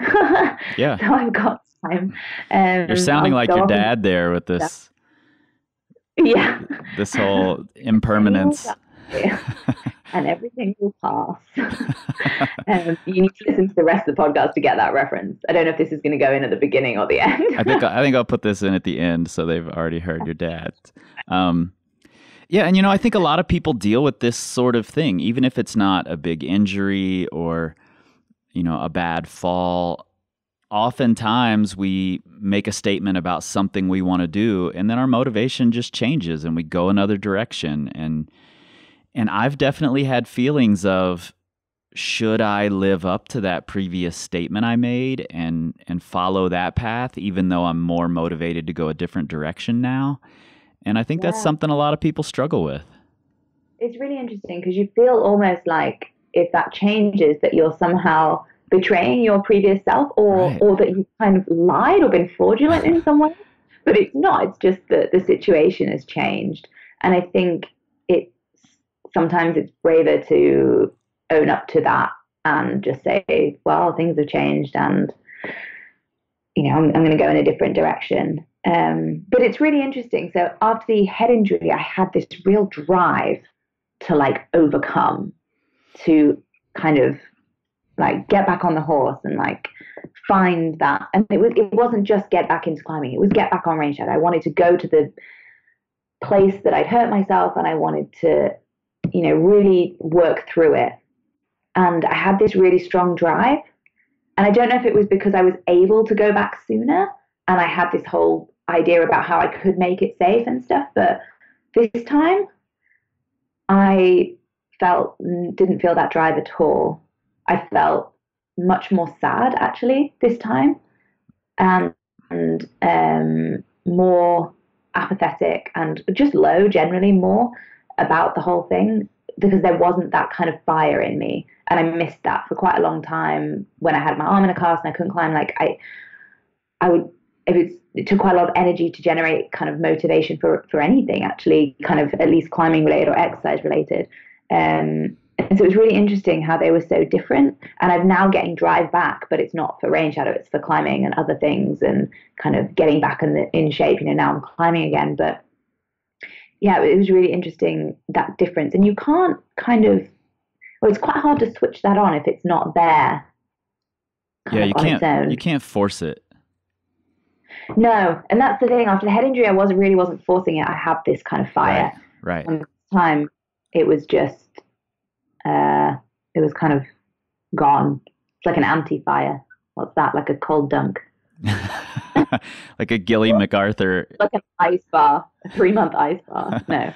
Yeah. So I've got time. You're sounding like your dad there with this. Yeah. This whole impermanence. And everything will pass. You need to listen to the rest of the podcast to get that reference. I don't know if this is going to go in at the beginning or the end. I think I'll put this in at the end, so they've already heard your dad. Yeah, and I think a lot of people deal with this sort of thing, even if it's not a big injury or a bad fall. Oftentimes we make a statement about something we want to do, and then our motivation just changes and we go another direction. And I've definitely had feelings of, should I live up to that previous statement I made and follow that path, even though I'm more motivated to go a different direction now? And I think that's something a lot of people struggle with. It's really interesting, because you feel almost like if that changes, that you're somehow betraying your previous self, or that you've kind of lied or been fraudulent in some way. But it's not. It's just that the situation has changed. And I think sometimes it's braver to own up to that and just say, well, things have changed, and I'm going to go in a different direction. But it's really interesting. So after the head injury, I had this real drive to overcome, to kind of get back on the horse and find that. And it wasn't just get back into climbing, it was get back on range shadow. I wanted to go to the place that I'd hurt myself, and I wanted to really work through it. And I had this really strong drive. And I don't know if it was because I was able to go back sooner, and I had this whole idea about how I could make it safe and stuff. But this time I didn't feel that drive at all. I felt much more sad, actually, this time, and more apathetic and just low, generally more about the whole thing, because there wasn't that kind of fire in me. And I missed that for quite a long time when I had my arm in a cast and I couldn't climb. It took quite a lot of energy to generate kind of motivation for anything, actually, kind of at least climbing related or exercise related. And so it was really interesting how they were so different. And I'm now getting drive back, but it's not for range shadow, it's for climbing and other things, and kind of getting back in shape. Now I'm climbing again. But yeah, it was really interesting, that difference. And you can't it's quite hard to switch that on if it's not there. You can't force it. No, and that's the thing. After the head injury, I wasn't forcing it. I had this kind of fire. Right. And this time, it was just, it was kind of gone. It's like an anti-fire. What's that? Like a cold dunk. Like a Gilly MacArthur. Like an ice bar, a 3-month ice bar. No.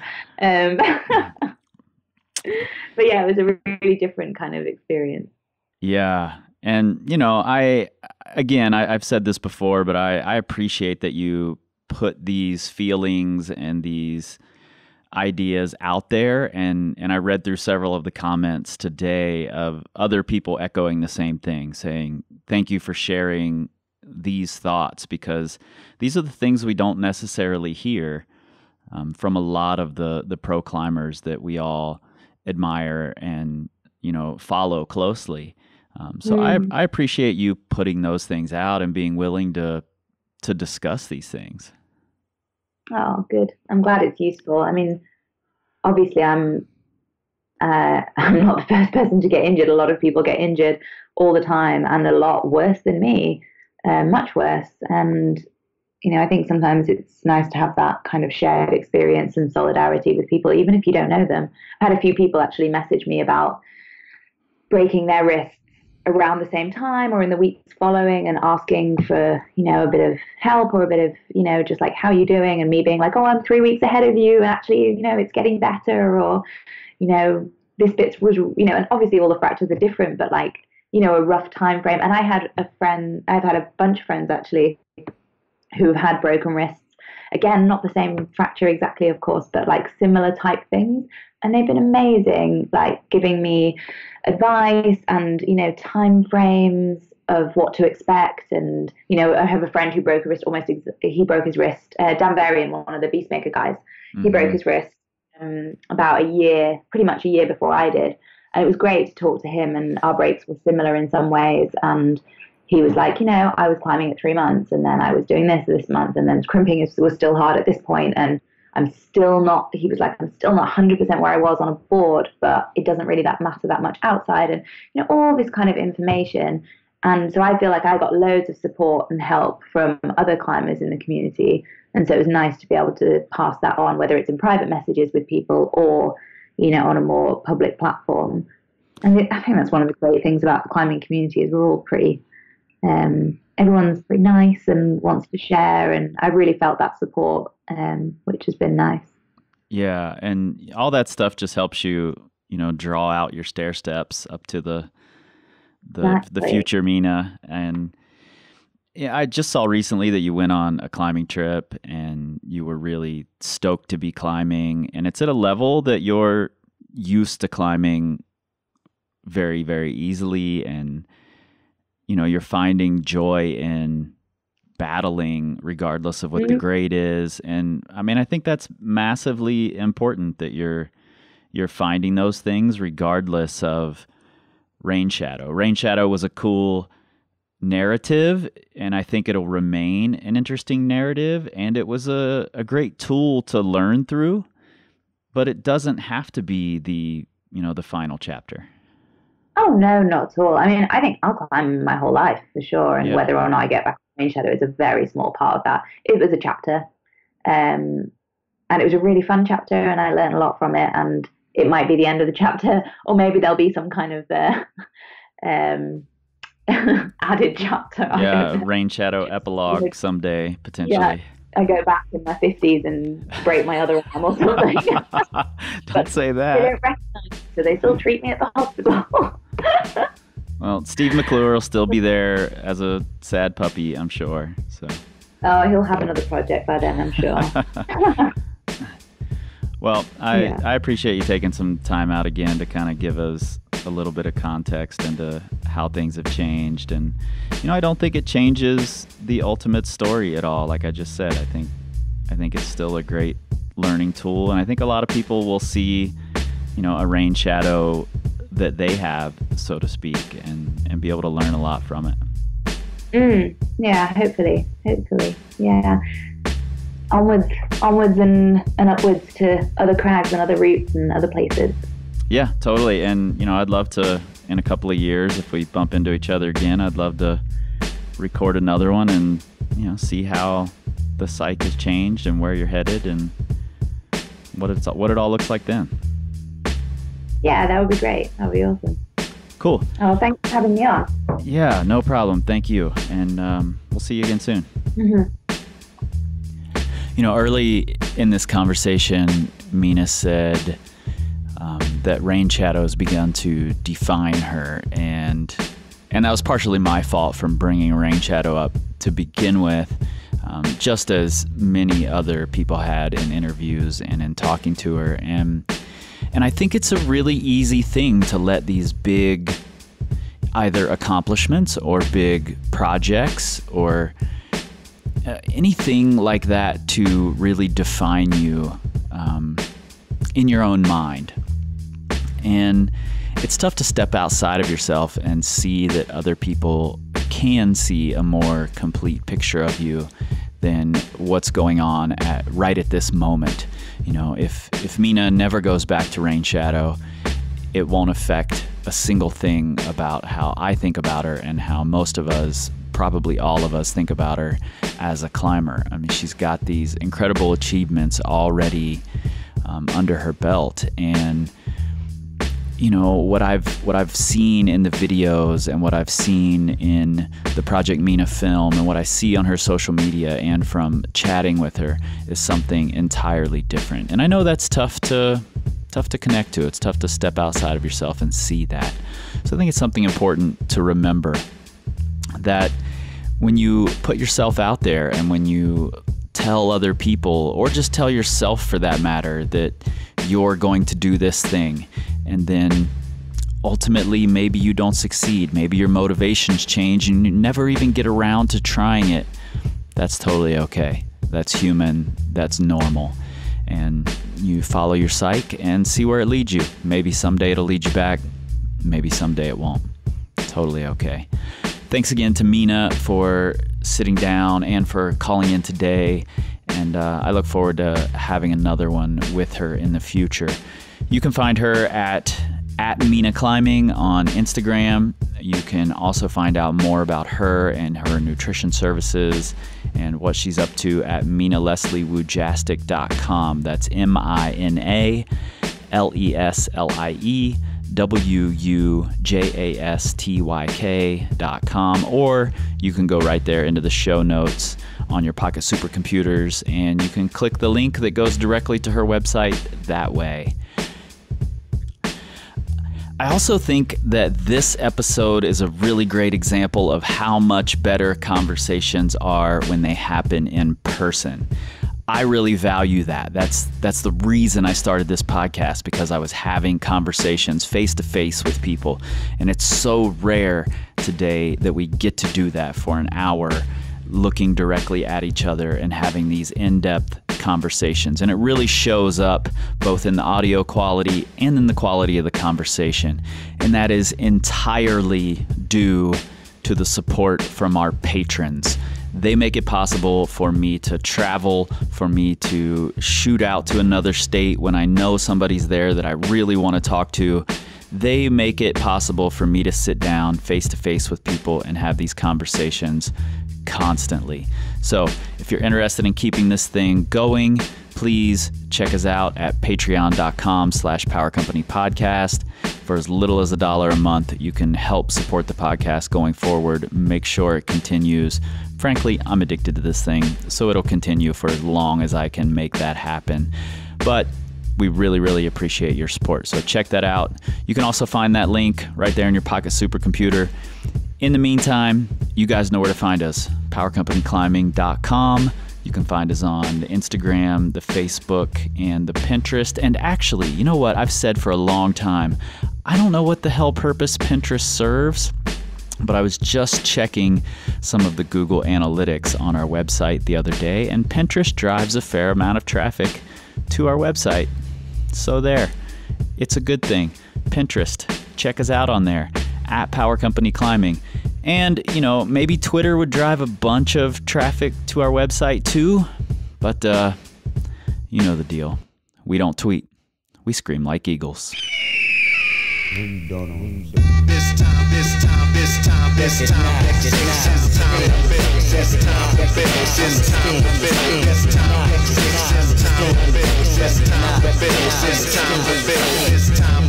But yeah, it was a really different kind of experience. Yeah. And, I've said this before, but I appreciate that you put these feelings and these ideas out there, and I read through several of the comments today of other people echoing the same thing, saying thank you for sharing these thoughts, because these are the things we don't necessarily hear from a lot of the pro climbers that we all admire and follow closely. So I appreciate you putting those things out and being willing to discuss these things. Oh, good. I'm glad it's useful. I mean, obviously, I'm not the first person to get injured. A lot of people get injured all the time, and a lot worse than me, much worse. And I think sometimes it's nice to have that kind of shared experience and solidarity with people, even if you don't know them. I had a few people actually message me about breaking their wrists around the same time or in the weeks following, and asking for, a bit of help or a bit of, just like, how are you doing? And me being like, oh, I'm 3 weeks ahead of you. And actually, it's getting better, or, this bit was, and obviously all the fractures are different, but like, a rough time frame. And I've had a bunch of friends actually who've had broken wrists. Again, not the same fracture exactly, of course, but like similar type things. And they've been amazing, like giving me advice and, time frames of what to expect. And, I have a friend who broke a wrist he broke his wrist, Dan Varian, one of the Beastmaker guys, he broke his wrist about pretty much a year before I did. And it was great to talk to him, and our breaks were similar in some ways. And he was like, I was climbing at 3 months, and then I was doing this month, and then crimping was still hard at this point, and I'm still not 100% where I was on a board, but it doesn't really matter that much outside, and all this kind of information. And so I feel like I got loads of support and help from other climbers in the community, and so it was nice to be able to pass that on, whether it's in private messages with people or on a more public platform. And I think that's one of the great things about the climbing community, is we're all pretty everyone's pretty nice and wants to share, and I really felt that support, which has been nice. Yeah, and all that stuff just helps you, draw out your stair steps up to the future Mina. And yeah, I just saw recently that you went on a climbing trip and you were really stoked to be climbing, and it's at a level that you're used to climbing very, very easily, and you're finding joy in battling regardless of what the grade is. And I mean, I think that's massively important, that you're finding those things regardless of Rain Shadow. Rain Shadow was a cool narrative, and I think it'll remain an interesting narrative, and it was a great tool to learn through, but it doesn't have to be the final chapter. Oh, no, not at all. I mean, I think I'll climb my whole life for sure. And whether or not I get back to Rain Shadow is a very small part of that. It was a chapter. And it was a really fun chapter, and I learned a lot from it. And it might be the end of the chapter, or maybe there'll be some kind of added chapter. Yeah, Rain Shadow epilogue someday, potentially. Yeah, I go back in my 50s and break my other arm or something. Don't say that. They don't recognize me, so they still treat me at the hospital. Well, Steve McClure will still be there as a sad puppy, I'm sure. So. Oh, he'll have another project by then, I'm sure. Well, I appreciate you taking some time out again to kind of give us a little bit of context into how things have changed. And, I don't think it changes the ultimate story at all. Like I just said, I think it's still a great learning tool. And I think a lot of people will see, a Rain Shadow that they have, so to speak, and be able to learn a lot from it. Yeah, hopefully. Yeah. Onwards and upwards to other crags and other routes and other places. Yeah, totally. And, I'd love to, in a couple of years, if we bump into each other again, I'd love to record another one and, see how the psych has changed and where you're headed and what it all looks like then. Yeah, that would be great. That would be awesome. Cool. Oh, thanks for having me on. Yeah, no problem. Thank you. And we'll see you again soon. Early in this conversation, Mina said that Rain Shadow has begun to define her, and that was partially my fault from bringing Rain Shadow up to begin with. just as many other people had in interviews and in talking to her. And I think it's a really easy thing to let these big either accomplishments or big projects or anything like that to really define you in your own mind. And it's tough to step outside of yourself and see that other people can see a more complete picture of you than what's going on right at this moment. You know, if Mina never goes back to Rain Shadow, it won't affect a single thing about how I think about her and how most of us, probably all of us, think about her as a climber. I mean, she's got these incredible achievements already under her belt. And you know, what I've seen in the videos and what I've seen in the Project Mina film and what I see on her social media and from chatting with her is something entirely different. And I know that's tough to connect to. It's tough to step outside of yourself and see that. So I think it's something important to remember, that when you put yourself out there and when you tell other people, or just tell yourself for that matter, that you're going to do this thing, and then ultimately maybe you don't succeed, maybe your motivations change and you never even get around to trying it, that's totally okay. That's human, that's normal. And you follow your psyche and see where it leads you. Maybe someday it'll lead you back, maybe someday it won't. Totally okay. Thanks again to Mina for sitting down and for calling in today. And I look forward to having another one with her in the future. You can find her at Mina Climbing on Instagram. You can also find out more about her and her nutrition services and what she's up to at MinaLeslie-Wujastyk.com. That's MinaLeslie-Wujastyk.com. Or you can go right there into the show notes on your Pocket Supercomputers, and you can click the link that goes directly to her website that way. I also think that this episode is a really great example of how much better conversations are when they happen in person. I really value that. That's the reason I started this podcast, because I was having conversations face to face with people. And it's so rare today that we get to do that for an hour, looking directly at each other and having these in-depth conversations. And it really shows up both in the audio quality and in the quality of the conversation. And that is entirely due to the support from our patrons. They make it possible for me to travel, for me to shoot out to another state when I know somebody's there that I really want to talk to. They make it possible for me to sit down face to face with people and have these conversations constantly. So if you're interested in keeping this thing going, please check us out at patreon.com/powercompanypodcast. For as little as $1 a month, you can help support the podcast going forward, make sure it continues. Frankly, I'm addicted to this thing, so it'll continue for as long as I can make that happen. But we really, really appreciate your support. So check that out. You can also find that link right there in your Pocket Supercomputer. In the meantime, you guys know where to find us. PowerCompanyClimbing.com. You can find us on the Instagram, the Facebook, and the Pinterest. And actually, you know what? I've said for a long time, I don't know what the hell purpose Pinterest serves, but I was just checking some of the Google Analytics on our website the other day, and Pinterest drives a fair amount of traffic to our website. So there, it's a good thing. Pinterest, check us out on there, at Power Company Climbing. And, you know, maybe Twitter would drive a bunch of traffic to our website too, but you know the deal. We don't tweet. We scream like eagles. This time, to build power. This time to build power. This time to build power. This time to build power. This time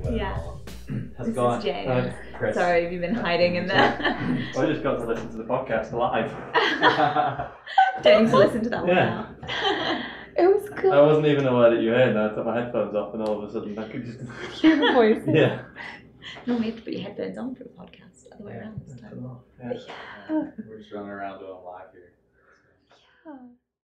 Yeah. How's it This going? is James. Chris. Sorry, have you been hiding in there? I just got to listen to the podcast live. Don't need to listen to that one Yeah. now. It was cool. I wasn't even aware that you were here, and I took my headphones off, and all of a sudden I could just Hear the voice. yeah. Normally you have to put your headphones on for a podcast, other way around this time. Yeah. We're just running around doing live here. Yeah.